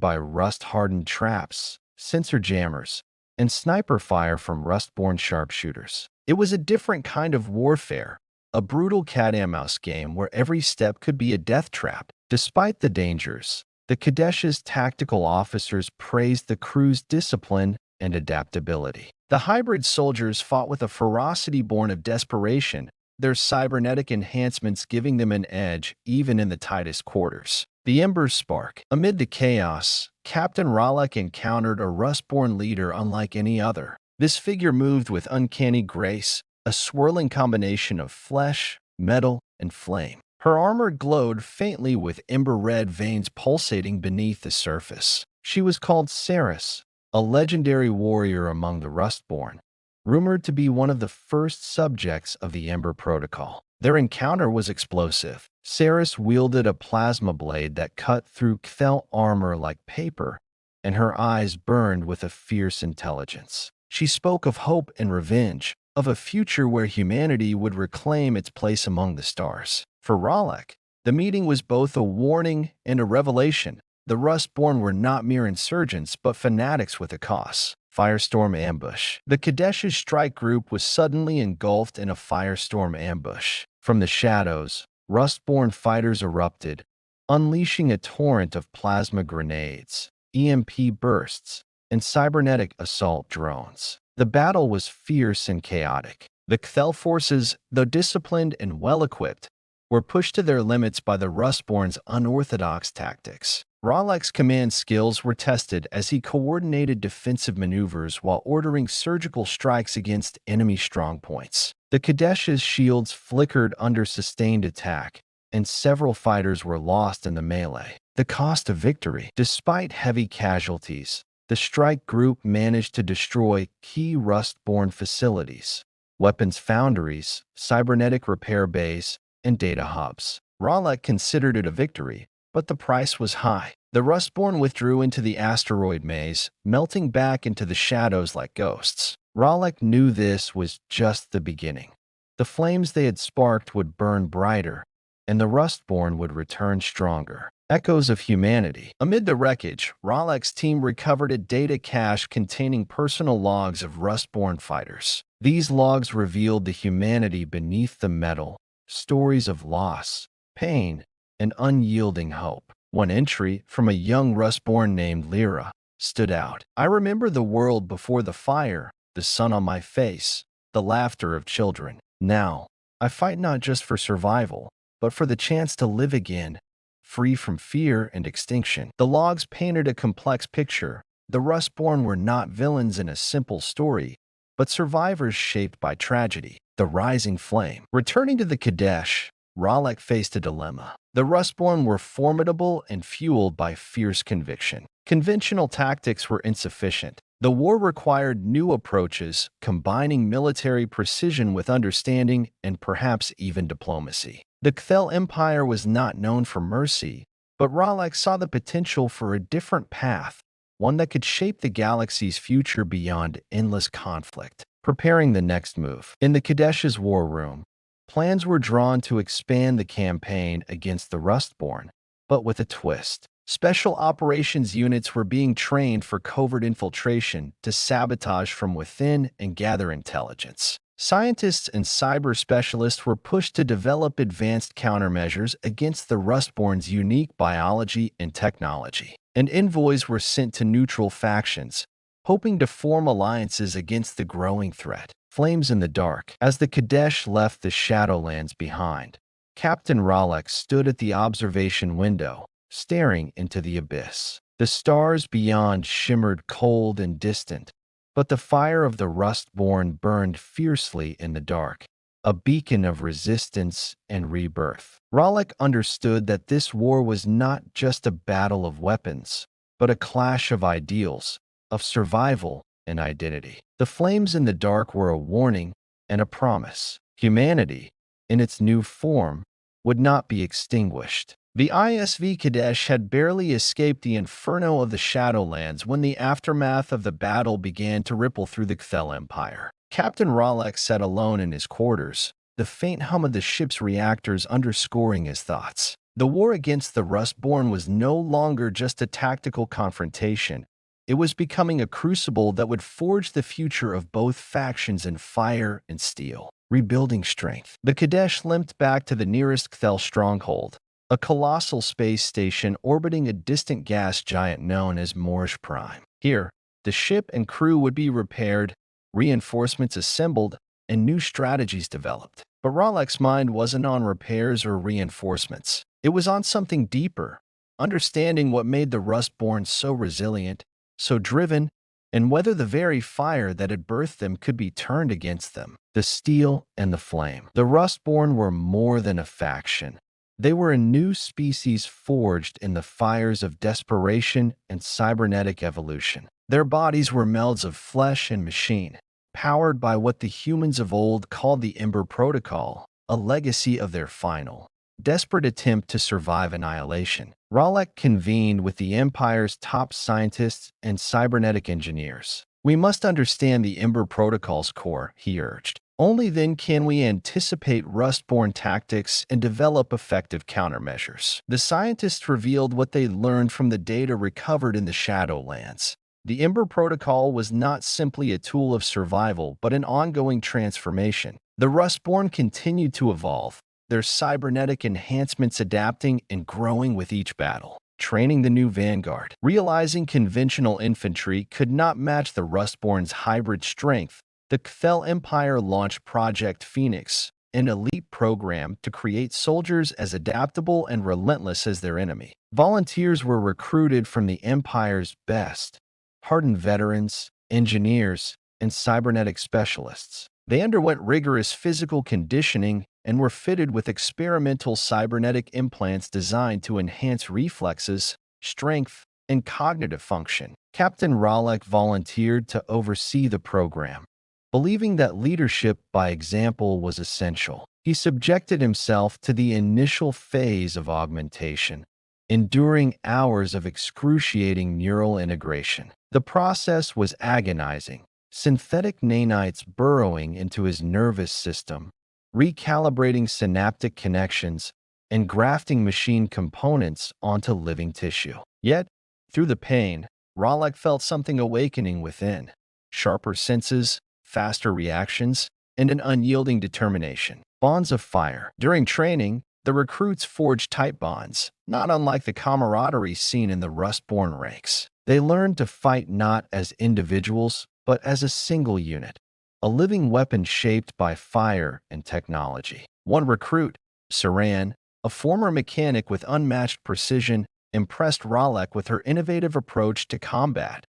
by rust-hardened traps, sensor jammers, and sniper fire from Rustborn sharpshooters. It was a different kind of warfare, a brutal cat-and-mouse game where every step could be a death trap. Despite the dangers, the Kadesh's tactical officers praised the crew's discipline and adaptability. The hybrid soldiers fought with a ferocity born of desperation, their cybernetic enhancements giving them an edge even in the tightest quarters. The embers spark. Amid the chaos, Captain Ralek encountered a Rustborn leader unlike any other. This figure moved with uncanny grace, a swirling combination of flesh, metal, and flame. Her armor glowed faintly with ember-red veins pulsating beneath the surface. She was called Saris, a legendary warrior among the Rustborn, rumored to be one of the first subjects of the Ember Protocol. Their encounter was explosive. Saris wielded a plasma blade that cut through Kthel armor like paper, and her eyes burned with a fierce intelligence. She spoke of hope and revenge, of a future where humanity would reclaim its place among the stars. For Ralek, the meeting was both a warning and a revelation. The Rustborn were not mere insurgents, but fanatics with a cause. Firestorm ambush. The Kadesh's strike group was suddenly engulfed in a firestorm ambush. From the shadows, Rustborn fighters erupted, unleashing a torrent of plasma grenades, EMP bursts, and cybernetic assault drones. The battle was fierce and chaotic. The Kthel forces, though disciplined and well-equipped, were pushed to their limits by the Rustborn's unorthodox tactics. Ralek's command skills were tested as he coordinated defensive maneuvers while ordering surgical strikes against enemy strongpoints. The Kadesh's shields flickered under sustained attack, and several fighters were lost in the melee. The cost of victory. Despite heavy casualties, the strike group managed to destroy key Rustborn facilities, weapons foundries, cybernetic repair bays, and data hubs. Ralek considered it a victory, but the price was high. The Rustborn withdrew into the asteroid maze, melting back into the shadows like ghosts. Ralek knew this was just the beginning. The flames they had sparked would burn brighter, and the Rustborn would return stronger. Echoes of humanity. Amid the wreckage, Ralek's team recovered a data cache containing personal logs of Rustborn fighters. These logs revealed the humanity beneath the metal, stories of loss, pain, and unyielding hope. One entry from a young Rustborn named Lyra stood out. I remember the world before the fire, the sun on my face, the laughter of children. Now, I fight not just for survival, but for the chance to live again, free from fear and extinction. The logs painted a complex picture. The Rustborn were not villains in a simple story, but survivors shaped by tragedy. The rising flame. Returning to the Kadesh, Ralek faced a dilemma. The Rustborn were formidable and fueled by fierce conviction. Conventional tactics were insufficient. The war required new approaches, combining military precision with understanding and perhaps even diplomacy. The Cthel Empire was not known for mercy, but Ralek saw the potential for a different path, one that could shape the galaxy's future beyond endless conflict. Preparing the next move. In the Kadesh's war room, plans were drawn to expand the campaign against the Rustborn, but with a twist. Special operations units were being trained for covert infiltration to sabotage from within and gather intelligence. Scientists and cyber specialists were pushed to develop advanced countermeasures against the Rustborn's unique biology and technology. And envoys were sent to neutral factions, hoping to form alliances against the growing threat. Flames in the dark. As the Kadesh left the Shadowlands behind, Captain Ralek stood at the observation window, staring into the abyss. The stars beyond shimmered cold and distant, but the fire of the Rustborn burned fiercely in the dark, a beacon of resistance and rebirth. Ralek understood that this war was not just a battle of weapons, but a clash of ideals, of survival and identity. The flames in the dark were a warning and a promise. Humanity, in its new form, would not be extinguished. The ISV Kadesh had barely escaped the inferno of the Shadowlands when the aftermath of the battle began to ripple through the Cthel Empire. Captain Ralek sat alone in his quarters, the faint hum of the ship's reactors underscoring his thoughts. The war against the Rustborn was no longer just a tactical confrontation. It was becoming a crucible that would forge the future of both factions in fire and steel. Rebuilding strength. The Kadesh limped back to the nearest Cthel stronghold, a colossal space station orbiting a distant gas giant known as Moorish Prime. Here, the ship and crew would be repaired, reinforcements assembled, and new strategies developed. But Ralek's mind wasn't on repairs or reinforcements. It was on something deeper, understanding what made the Rustborn so resilient, so driven, and whether the very fire that had birthed them could be turned against them. The steel and the flame. The Rustborn were more than a faction. They were a new species forged in the fires of desperation and cybernetic evolution. Their bodies were melds of flesh and machine, powered by what the humans of old called the Ember Protocol, a legacy of their final, desperate attempt to survive annihilation. Ralek convened with the Empire's top scientists and cybernetic engineers. "We must understand the Ember Protocol's core," he urged. "Only then can we anticipate Rustborn tactics and develop effective countermeasures." The scientists revealed what they learned from the data recovered in the Shadowlands. The Ember Protocol was not simply a tool of survival, but an ongoing transformation. The Rustborn continued to evolve, their cybernetic enhancements adapting and growing with each battle. Training the new vanguard. Realizing conventional infantry could not match the Rustborn's hybrid strength, the Cthel Empire launched Project Phoenix, an elite program to create soldiers as adaptable and relentless as their enemy. Volunteers were recruited from the Empire's best, hardened veterans, engineers, and cybernetic specialists. They underwent rigorous physical conditioning and were fitted with experimental cybernetic implants designed to enhance reflexes, strength, and cognitive function. Captain Ralek volunteered to oversee the program, believing that leadership by example was essential. He subjected himself to the initial phase of augmentation, enduring hours of excruciating neural integration. The process was agonizing, synthetic nanites burrowing into his nervous system, recalibrating synaptic connections, and grafting machine components onto living tissue. Yet, through the pain, Ralek felt something awakening within: sharper senses, faster reactions, and an unyielding determination. Bonds of fire. During training, the recruits forged tight bonds, not unlike the camaraderie seen in the Rustborn ranks. They learned to fight not as individuals, but as a single unit, a living weapon shaped by fire and technology. One recruit, Saran, a former mechanic with unmatched precision, impressed Ralek with her innovative approach to combat,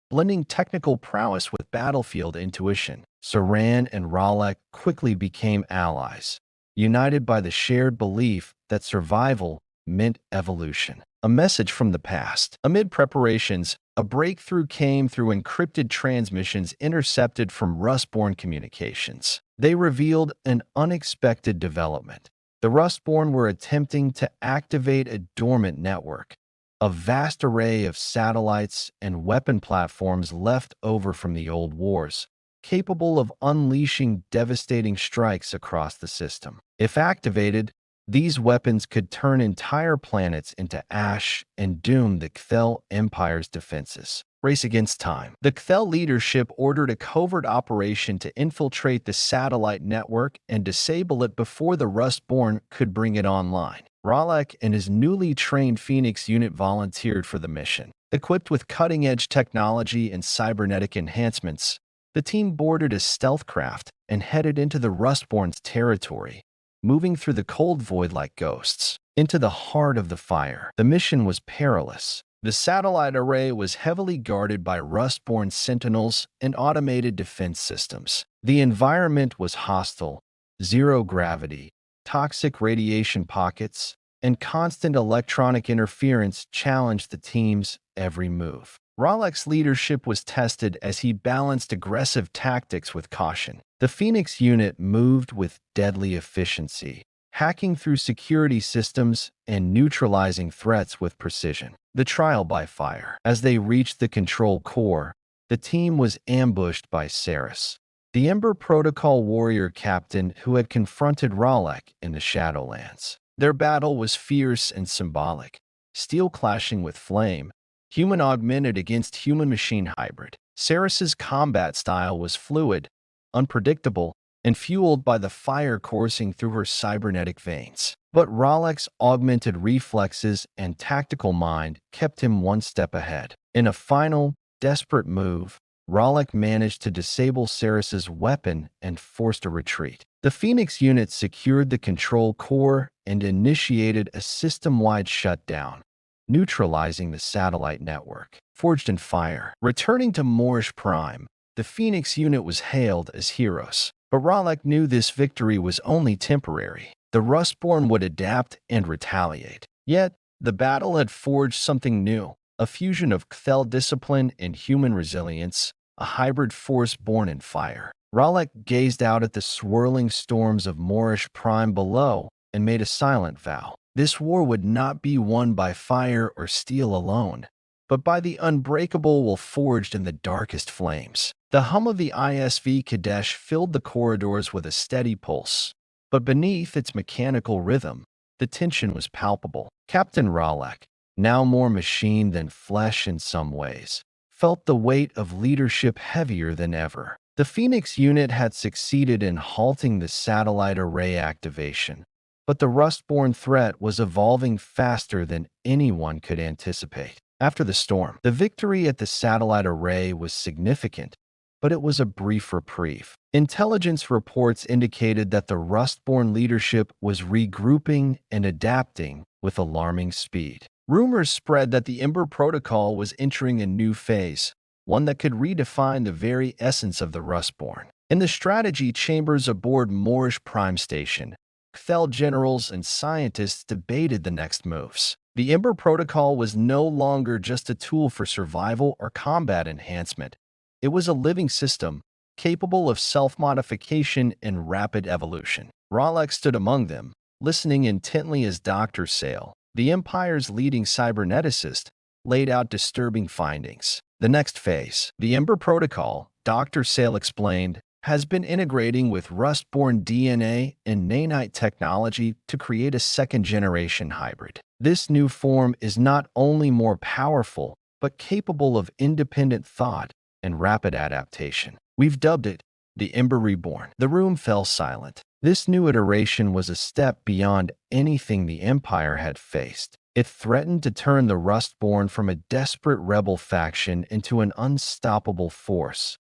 blending technical prowess with battlefield intuition. Saran and Ralek quickly became allies, united by the shared belief that survival meant evolution. A message from the past. Amid preparations, a breakthrough came through encrypted transmissions intercepted from Rustborn communications. They revealed an unexpected development. The Rustborn were attempting to activate a dormant network, a vast array of satellites and weapon platforms left over from the old wars, capable of unleashing devastating strikes across the system. If activated, these weapons could turn entire planets into ash and doom the Kthel Empire's defenses. Race against time. The Kthel leadership ordered a covert operation to infiltrate the satellite network and disable it before the Rustborn could bring it online. Ralek and his newly trained Phoenix unit volunteered for the mission. Equipped with cutting-edge technology and cybernetic enhancements, the team boarded a stealth craft and headed into the Rustborn's territory, moving through the cold void like ghosts. Into the heart of the fire. The mission was perilous. The satellite array was heavily guarded by Rustborn sentinels and automated defense systems. The environment was hostile, zero gravity, toxic radiation pockets, and constant electronic interference challenged the team's every move. Ralek's leadership was tested as he balanced aggressive tactics with caution. The Phoenix unit moved with deadly efficiency, hacking through security systems and neutralizing threats with precision. The trial by fire. As they reached the control core, the team was ambushed by Ceres, the Ember Protocol warrior captain who had confronted Ralek in the Shadowlands. Their battle was fierce and symbolic, steel clashing with flame, human augmented against human-machine hybrid. Ceres's combat style was fluid, unpredictable, and fueled by the fire coursing through her cybernetic veins. But Ralek's augmented reflexes and tactical mind kept him one step ahead. In a final, desperate move, Ralek managed to disable Ceres's weapon and forced a retreat. The Phoenix unit secured the control core and initiated a system-wide shutdown, neutralizing the satellite network. Forged in fire. Returning to Moorish Prime, the Phoenix unit was hailed as heroes. But Ralek knew this victory was only temporary. The Rustborn would adapt and retaliate. Yet, the battle had forged something new, a fusion of Kthel discipline and human resilience, a hybrid force born in fire. Ralek gazed out at the swirling storms of Moorish Prime below and made a silent vow. This war would not be won by fire or steel alone, but by the unbreakable will forged in the darkest flames. The hum of the ISV Kadesh filled the corridors with a steady pulse, but beneath its mechanical rhythm, the tension was palpable. Captain Ralek, now more machine than flesh in some ways, felt the weight of leadership heavier than ever. The Phoenix unit had succeeded in halting the satellite array activation, but the Rustborn threat was evolving faster than anyone could anticipate. After the storm, the victory at the satellite array was significant, but it was a brief reprieve. Intelligence reports indicated that the Rustborn leadership was regrouping and adapting with alarming speed. Rumors spread that the Ember Protocol was entering a new phase, one that could redefine the very essence of the Rustborn. In the strategy chambers aboard Moorish Prime Station, Kthel generals and scientists debated the next moves. The Ember Protocol was no longer just a tool for survival or combat enhancement. It was a living system, capable of self-modification and rapid evolution. Ralek stood among them, listening intently as Dr. Sale, the Empire's leading cyberneticist, laid out disturbing findings. The next phase, the Ember Protocol, Dr. Sale explained, has been integrating with Rustborn DNA and nanite technology to create a second-generation hybrid. This new form is not only more powerful, but capable of independent thought and rapid adaptation. We've dubbed it the Ember Reborn. The room fell silent. This new iteration was a step beyond anything the Empire had faced. It threatened to turn the Rustborn from a desperate rebel faction into an unstoppable force,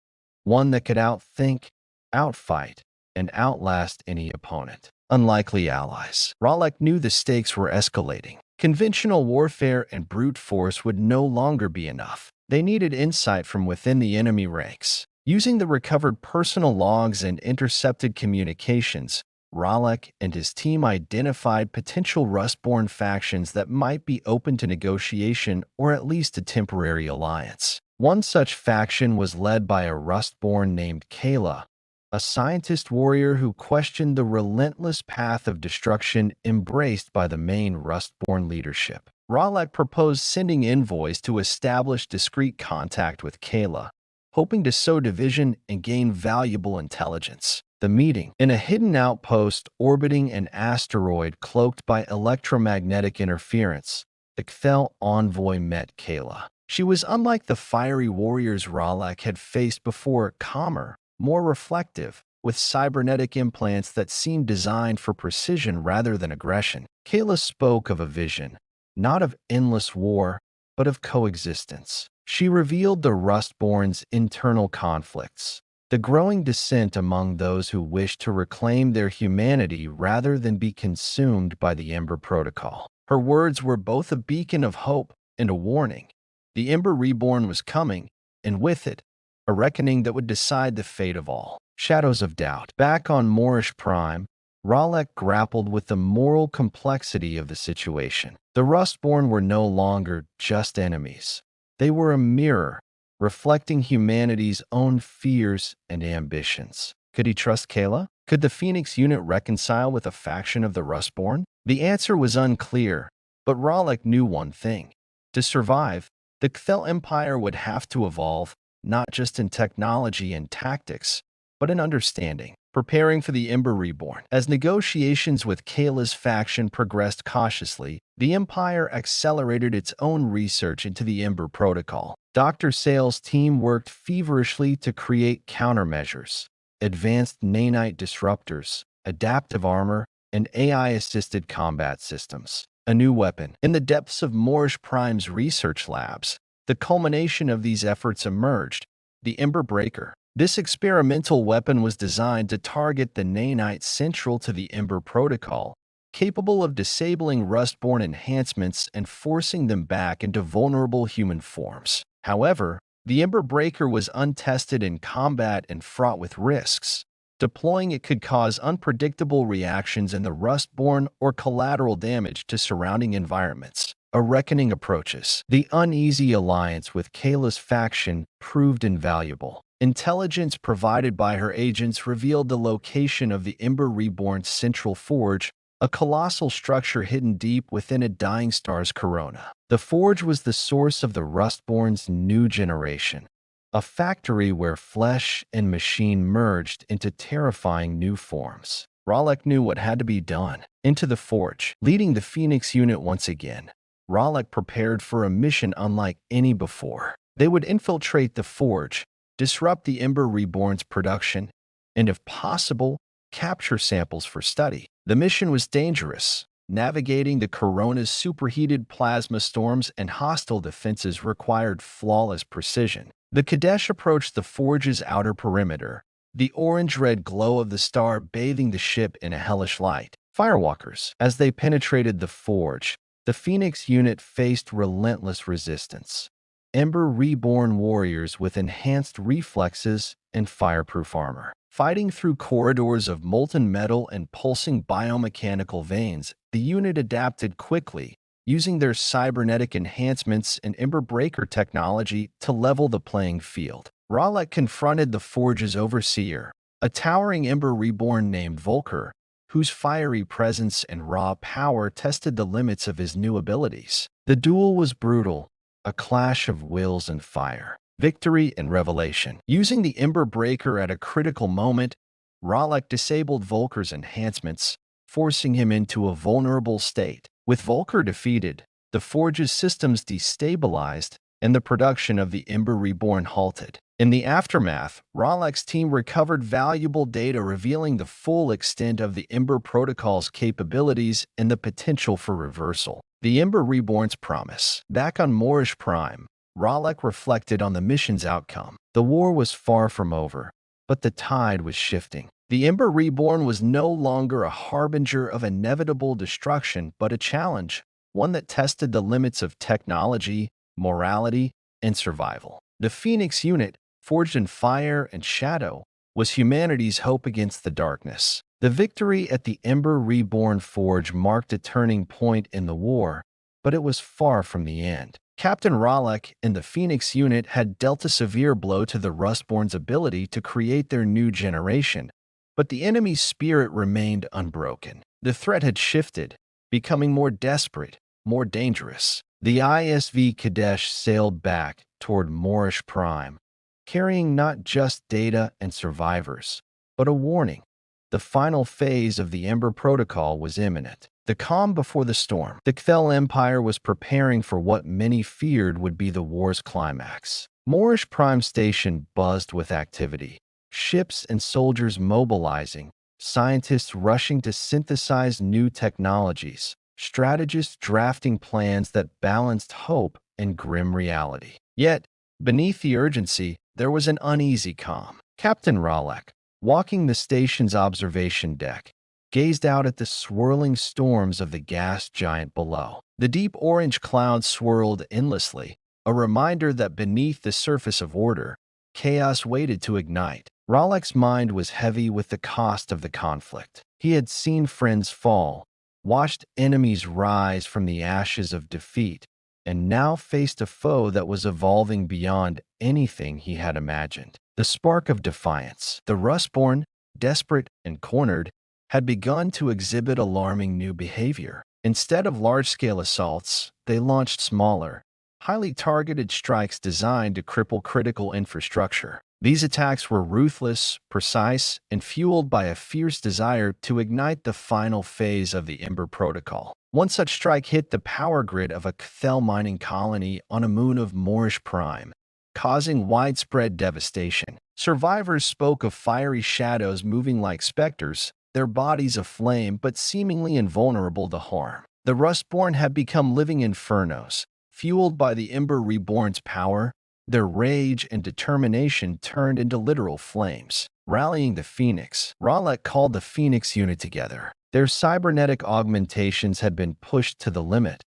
one that could outthink, outfight, and outlast any opponent. Unlikely allies. Ralek knew the stakes were escalating. Conventional warfare and brute force would no longer be enough. They needed insight from within the enemy ranks. Using the recovered personal logs and intercepted communications, Ralek and his team identified potential Rustborn factions that might be open to negotiation or at least a temporary alliance. One such faction was led by a Rustborn named Kayla, a scientist warrior who questioned the relentless path of destruction embraced by the main Rustborn leadership. Ralek proposed sending envoys to establish discreet contact with Kayla, hoping to sow division and gain valuable intelligence. The meeting, in a hidden outpost orbiting an asteroid cloaked by electromagnetic interference, the Kthel envoy met Kayla. She was unlike the fiery warriors Ralek had faced before, calmer, more reflective, with cybernetic implants that seemed designed for precision rather than aggression. Kayla spoke of a vision, not of endless war, but of coexistence. She revealed the Rustborn's internal conflicts, the growing dissent among those who wished to reclaim their humanity rather than be consumed by the Ember Protocol. Her words were both a beacon of hope and a warning. The Ember Reborn was coming, and with it, a reckoning that would decide the fate of all. Shadows of doubt. Back on Moorish Prime, Ralek grappled with the moral complexity of the situation. The Rustborn were no longer just enemies. They were a mirror, reflecting humanity's own fears and ambitions. Could he trust Kayla? Could the Phoenix unit reconcile with a faction of the Rustborn? The answer was unclear, but Ralek knew one thing. To survive, the Kthel Empire would have to evolve, not just in technology and tactics, but in understanding. Preparing for the Ember Reborn. As negotiations with Kayla's faction progressed cautiously, the Empire accelerated its own research into the Ember Protocol. Dr. Sale's team worked feverishly to create countermeasures, advanced nanite disruptors, adaptive armor, and AI-assisted combat systems. A new weapon. In the depths of Moorish Prime's research labs, the culmination of these efforts emerged, the Ember Breaker. This experimental weapon was designed to target the nanites central to the Ember Protocol, capable of disabling Rustborn enhancements and forcing them back into vulnerable human forms. However, the Ember Breaker was untested in combat and fraught with risks. Deploying it could cause unpredictable reactions in the Rustborn or collateral damage to surrounding environments. A reckoning approaches. The uneasy alliance with Kayla's faction proved invaluable. Intelligence provided by her agents revealed the location of the Ember Reborn's central forge, a colossal structure hidden deep within a dying star's corona. The forge was the source of the Rustborn's new generation, a factory where flesh and machine merged into terrifying new forms. Ralek knew what had to be done. Into the forge, leading the Phoenix unit once again, Ralek prepared for a mission unlike any before. They would infiltrate the forge, disrupt the Ember Reborn's production, and if possible, capture samples for study. The mission was dangerous. Navigating the Corona's superheated plasma storms and hostile defenses required flawless precision. The Kadesh approached the forge's outer perimeter, the orange-red glow of the star bathing the ship in a hellish light. Firewalkers. As they penetrated the forge, the Phoenix unit faced relentless resistance. Ember Reborn warriors with enhanced reflexes and fireproof armor. Fighting through corridors of molten metal and pulsing biomechanical veins, the unit adapted quickly, using their cybernetic enhancements and Ember Breaker technology to level the playing field. Ralek confronted the forge's overseer, a towering Ember Reborn named Volker, whose fiery presence and raw power tested the limits of his new abilities. The duel was brutal, a clash of wills and fire. Victory and revelation. Using the Ember Breaker at a critical moment, Ralek disabled Volker's enhancements, forcing him into a vulnerable state. With Volker defeated, the Forge's systems destabilized, and the production of the Ember Reborn halted. In the aftermath, Ralek's team recovered valuable data revealing the full extent of the Ember Protocol's capabilities and the potential for reversal. The Ember Reborn's promise. Back on Moorish Prime, Ralek reflected on the mission's outcome. The war was far from over, but the tide was shifting. The Ember Reborn was no longer a harbinger of inevitable destruction, but a challenge, one that tested the limits of technology, morality, and survival. The Phoenix unit, forged in fire and shadow, was humanity's hope against the darkness. The victory at the Ember Reborn Forge marked a turning point in the war, but it was far from the end. Captain Ralek and the Phoenix unit had dealt a severe blow to the Rustborn's ability to create their new generation, but the enemy's spirit remained unbroken. The threat had shifted, becoming more desperate, more dangerous. The ISV Kadesh sailed back toward Moorish Prime, carrying not just data and survivors, but a warning. The final phase of the Ember Protocol was imminent. The calm before the storm. The Kthel Empire was preparing for what many feared would be the war's climax. Moorish Prime Station buzzed with activity. Ships and soldiers mobilizing, scientists rushing to synthesize new technologies, strategists drafting plans that balanced hope and grim reality. Yet, beneath the urgency, there was an uneasy calm. Captain Ralek, walking the station's observation deck, gazed out at the swirling storms of the gas giant below. The deep orange clouds swirled endlessly, a reminder that beneath the surface of order, chaos waited to ignite. Ralek's mind was heavy with the cost of the conflict. He had seen friends fall, watched enemies rise from the ashes of defeat, and now faced a foe that was evolving beyond anything he had imagined. The spark of defiance. The Rustborn, desperate and cornered, had begun to exhibit alarming new behavior. Instead of large-scale assaults, they launched smaller, highly targeted strikes designed to cripple critical infrastructure. These attacks were ruthless, precise, and fueled by a fierce desire to ignite the final phase of the Ember Protocol. One such strike hit the power grid of a Kthel mining colony on a moon of Moorish Prime, causing widespread devastation. Survivors spoke of fiery shadows moving like specters, their bodies aflame but seemingly invulnerable to harm. The Rustborn had become living infernos, fueled by the Ember Reborn's power. Their rage and determination turned into literal flames. Rallying the Phoenix, Ralek called the Phoenix unit together. Their cybernetic augmentations had been pushed to the limit,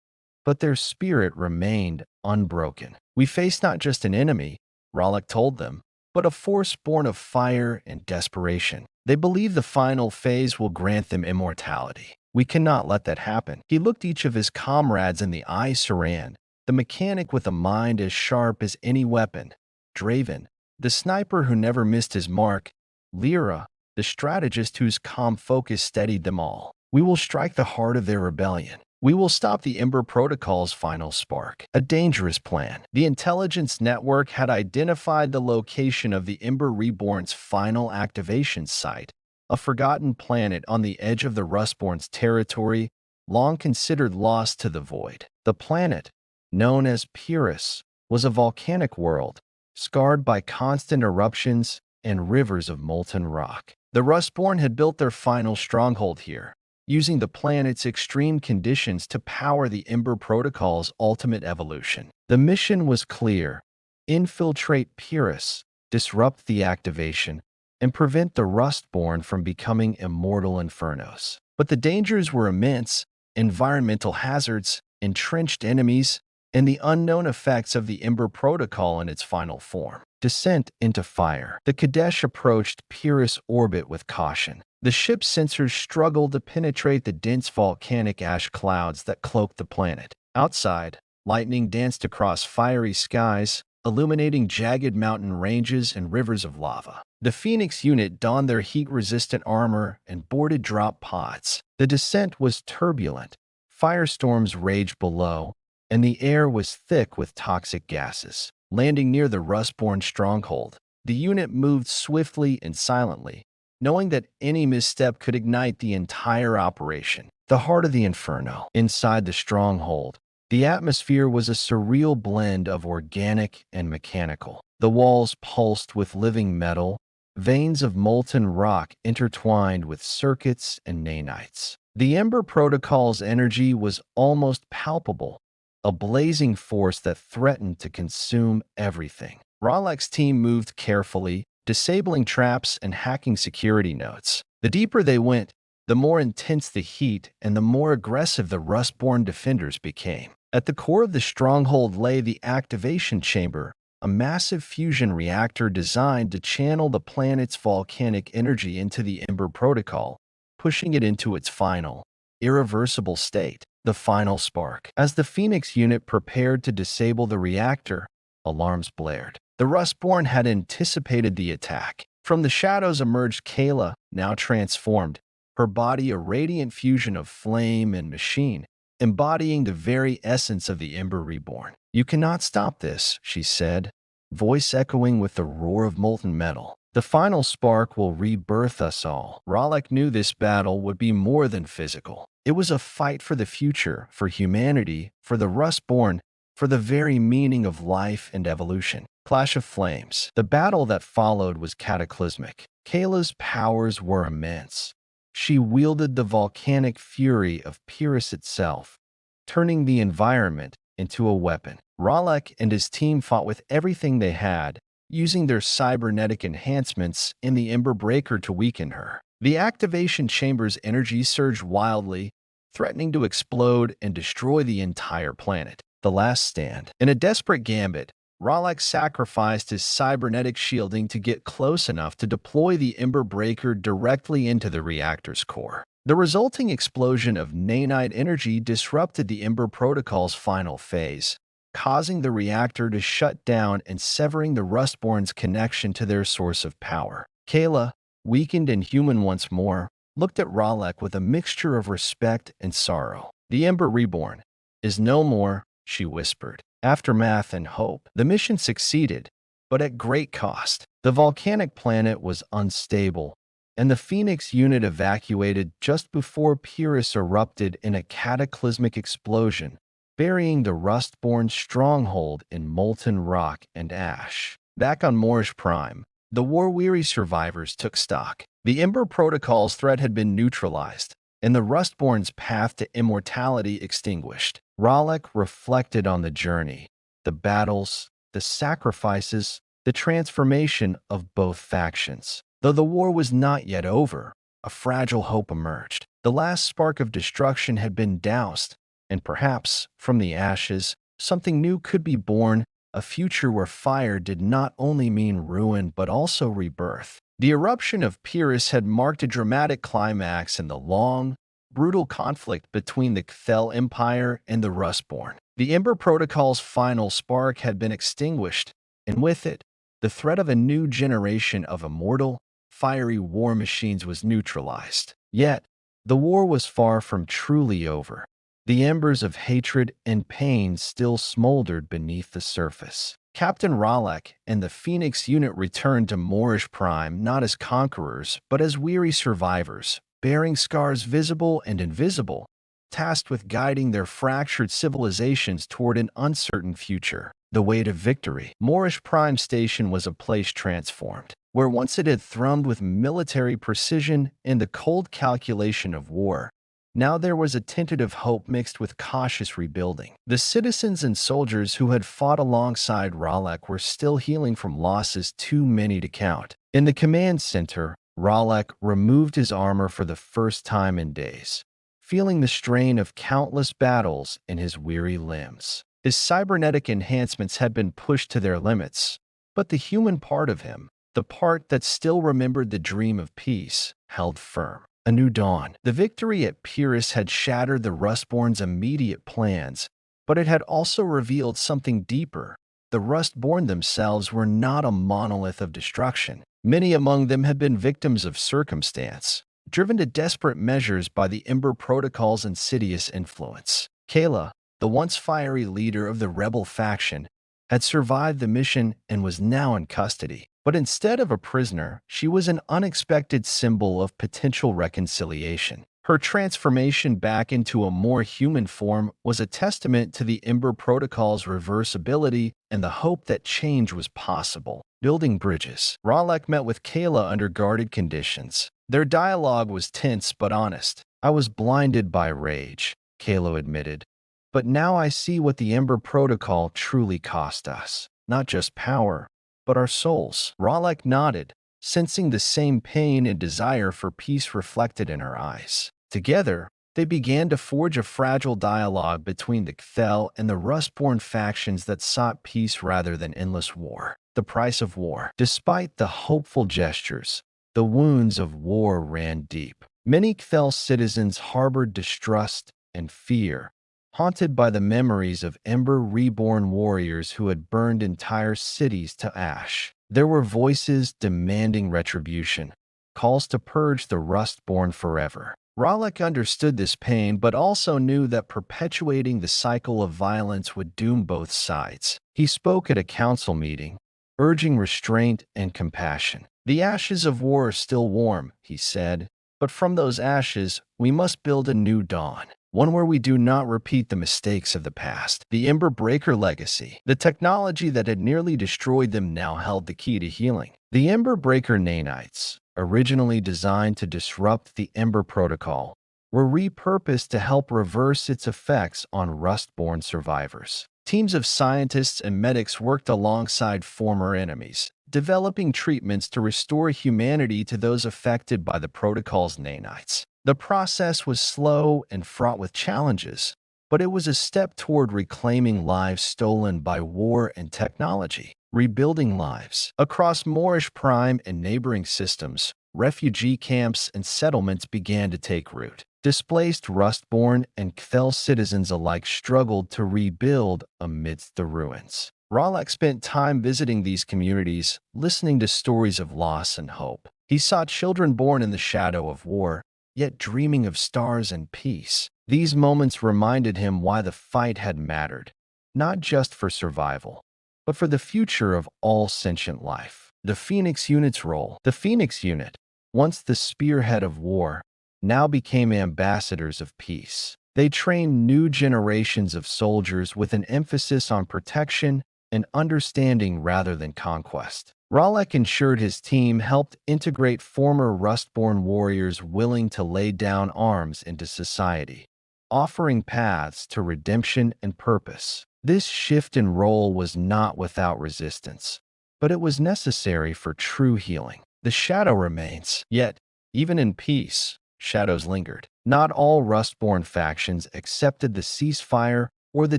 but their spirit remained unbroken. "We face not just an enemy," Ralek told them, "but a force born of fire and desperation. They believe the final phase will grant them immortality. We cannot let that happen." He looked each of his comrades in the eye. Saran, the mechanic with a mind as sharp as any weapon; Draven, the sniper who never missed his mark; Lyra, the strategist whose calm focus steadied them all. "We will strike the heart of their rebellion. We will stop the Ember Protocol's final spark." A dangerous plan. The intelligence network had identified the location of the Ember Reborn's final activation site, a forgotten planet on the edge of the Rustborn's territory, long considered lost to the void. The planet, known as Pyrrhus, was a volcanic world, scarred by constant eruptions and rivers of molten rock. The Rustborn had built their final stronghold here, using the planet's extreme conditions to power the Ember Protocol's ultimate evolution. The mission was clear: infiltrate Pyrrhus, disrupt the activation, and prevent the Rustborn from becoming immortal infernos. But the dangers were immense: environmental hazards, entrenched enemies, and the unknown effects of the Ember Protocol in its final form. Descent into fire. The Kadesh approached Pyrrhus orbit with caution. The ship's sensors struggled to penetrate the dense volcanic ash clouds that cloaked the planet. Outside, lightning danced across fiery skies, illuminating jagged mountain ranges and rivers of lava. The Phoenix unit donned their heat-resistant armor and boarded drop pods. The descent was turbulent. Firestorms raged below, and the air was thick with toxic gases. Landing near the Rustborn stronghold, the unit moved swiftly and silently, knowing that any misstep could ignite the entire operation. The heart of the inferno. Inside the stronghold, the atmosphere was a surreal blend of organic and mechanical. The walls pulsed with living metal, veins of molten rock intertwined with circuits and nanites. The Ember Protocol's energy was almost palpable, a blazing force that threatened to consume everything. Ralek's team moved carefully, disabling traps and hacking security nodes. The deeper they went, the more intense the heat and the more aggressive the Rustborn defenders became. At the core of the stronghold lay the activation chamber, a massive fusion reactor designed to channel the planet's volcanic energy into the Ember Protocol, pushing it into its final, irreversible state, the final spark. As the Phoenix unit prepared to disable the reactor, alarms blared. The Rustborn had anticipated the attack. From the shadows emerged Kayla, now transformed, her body a radiant fusion of flame and machine, embodying the very essence of the Ember Reborn. "You cannot stop this," she said, voice echoing with the roar of molten metal. "The final spark will rebirth us all." Ralek knew this battle would be more than physical. It was a fight for the future, for humanity, for the Rustborn, for the very meaning of life and evolution. Clash of Flames. The battle that followed was cataclysmic. Kayla's powers were immense. She wielded the volcanic fury of Pyrrhus itself, turning the environment into a weapon. Ralek and his team fought with everything they had, using their cybernetic enhancements in the Ember Breaker to weaken her. The activation chamber's energy surged wildly, threatening to explode and destroy the entire planet. The last stand. In a desperate gambit, Ralek sacrificed his cybernetic shielding to get close enough to deploy the Ember Breaker directly into the reactor's core. The resulting explosion of nanite energy disrupted the Ember Protocol's final phase, causing the reactor to shut down and severing the Rustborn's connection to their source of power. Kayla, weakened and human once more, looked at Ralek with a mixture of respect and sorrow. "The Ember Reborn is no more," she whispered. Aftermath and hope. The mission succeeded, but at great cost. The volcanic planet was unstable, and the Phoenix unit evacuated just before Pyrrhus erupted in a cataclysmic explosion, burying the Rustborn stronghold in molten rock and ash. Back on Moorish Prime, the war-weary survivors took stock. The Ember Protocol's threat had been neutralized, and the Rustborn's path to immortality extinguished. Ralek reflected on the journey, the battles, the sacrifices, the transformation of both factions. Though the war was not yet over, a fragile hope emerged. The last spark of destruction had been doused, and perhaps, from the ashes, something new could be born, a future where fire did not only mean ruin but also rebirth. The eruption of Pyrrhus had marked a dramatic climax in the long, brutal conflict between the Cthel Empire and the Rustborn. The Ember Protocol's final spark had been extinguished, and with it, the threat of a new generation of immortal, fiery war machines was neutralized. Yet, the war was far from truly over. The embers of hatred and pain still smoldered beneath the surface. Captain Ralek and the Phoenix unit returned to Moorish Prime not as conquerors, but as weary survivors, bearing scars visible and invisible, tasked with guiding their fractured civilizations toward an uncertain future. The way to victory. Moorish Prime Station was a place transformed, where once it had thrummed with military precision and the cold calculation of war. Now there was a tentative hope mixed with cautious rebuilding. The citizens and soldiers who had fought alongside Ralek were still healing from losses too many to count. In the command center, Ralek removed his armor for the first time in days, feeling the strain of countless battles in his weary limbs. His cybernetic enhancements had been pushed to their limits, but the human part of him, the part that still remembered the dream of peace, held firm. A new dawn. The victory at Pyrrhus had shattered the Rustborn's immediate plans, but it had also revealed something deeper. The Rustborn themselves were not a monolith of destruction. Many among them had been victims of circumstance, driven to desperate measures by the Ember Protocol's insidious influence. Kayla, the once fiery leader of the rebel faction, had survived the mission and was now in custody. But instead of a prisoner, she was an unexpected symbol of potential reconciliation. Her transformation back into a more human form was a testament to the Ember Protocol's reversibility and the hope that change was possible. Building bridges. Ralek met with Kayla under guarded conditions. Their dialogue was tense but honest. "I was blinded by rage," Kayla admitted. "But now I see what the Ember Protocol truly cost us. Not just power, but our souls." Ralek nodded, sensing the same pain and desire for peace reflected in her eyes. Together, they began to forge a fragile dialogue between the Cthel and the Rustborn factions that sought peace rather than endless war. The price of war. Despite the hopeful gestures, the wounds of war ran deep. Many Kfel citizens harbored distrust and fear, haunted by the memories of Ember reborn warriors who had burned entire cities to ash. There were voices demanding retribution, calls to purge the Rustborn forever. Ralek understood this pain, but also knew that perpetuating the cycle of violence would doom both sides. He spoke at a council meeting, urging restraint and compassion. "The ashes of war are still warm," he said, "but from those ashes, we must build a new dawn. One where we do not repeat the mistakes of the past." The Ember Breaker legacy, the technology that had nearly destroyed them, now held the key to healing. The Ember Breaker nanites, originally designed to disrupt the Ember Protocol, were repurposed to help reverse its effects on Rustborn survivors. Teams of scientists and medics worked alongside former enemies, developing treatments to restore humanity to those affected by the protocol's nanites. The process was slow and fraught with challenges, but it was a step toward reclaiming lives stolen by war and technology. Rebuilding lives. Across Moorish Prime and neighboring systems, refugee camps and settlements began to take root. Displaced Rustborn and Kfel citizens alike struggled to rebuild amidst the ruins. Ralek spent time visiting these communities, listening to stories of loss and hope. He saw children born in the shadow of war, yet dreaming of stars and peace. These moments reminded him why the fight had mattered, not just for survival, but for the future of all sentient life. The Phoenix Unit's role. The Phoenix Unit, once the spearhead of war, now became ambassadors of peace. They trained new generations of soldiers with an emphasis on protection and understanding rather than conquest. Ralek ensured his team helped integrate former Rustborn warriors willing to lay down arms into society, offering paths to redemption and purpose. This shift in role was not without resistance, but it was necessary for true healing. The shadow remains, yet, even in peace, shadows lingered. Not all Rustborn factions accepted the ceasefire or the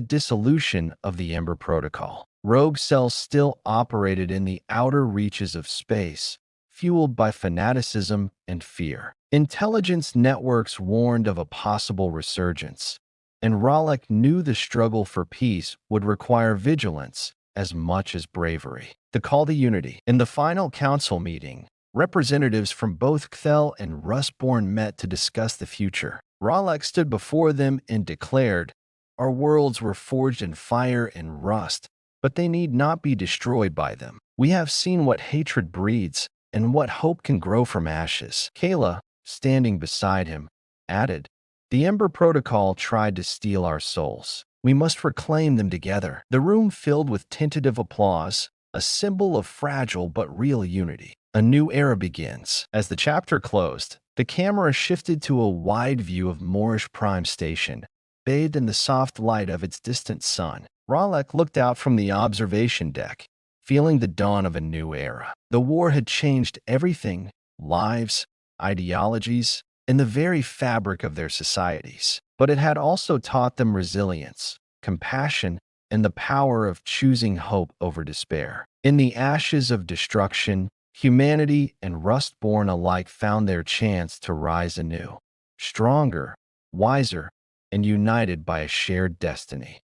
dissolution of the Ember Protocol. Rogue cells still operated in the outer reaches of space, fueled by fanaticism and fear. Intelligence networks warned of a possible resurgence, and Ralek knew the struggle for peace would require vigilance as much as bravery. The call to unity. In the final council meeting, representatives from both Kfel and Rustborn met to discuss the future. Ralek stood before them and declared, "Our worlds were forged in fire and rust, but they need not be destroyed by them. We have seen what hatred breeds and what hope can grow from ashes." Kayla, standing beside him, added, "The Ember Protocol tried to steal our souls. We must reclaim them together." The room filled with tentative applause, a symbol of fragile but real unity. A new era begins. As the chapter closed, the camera shifted to a wide view of Moorish Prime Station, bathed in the soft light of its distant sun. Ralek looked out from the observation deck, feeling the dawn of a new era. The war had changed everything: lives, ideologies, and the very fabric of their societies. But it had also taught them resilience, compassion, and the power of choosing hope over despair. In the ashes of destruction, humanity and Rustborn alike found their chance to rise anew, stronger, wiser, and united by a shared destiny.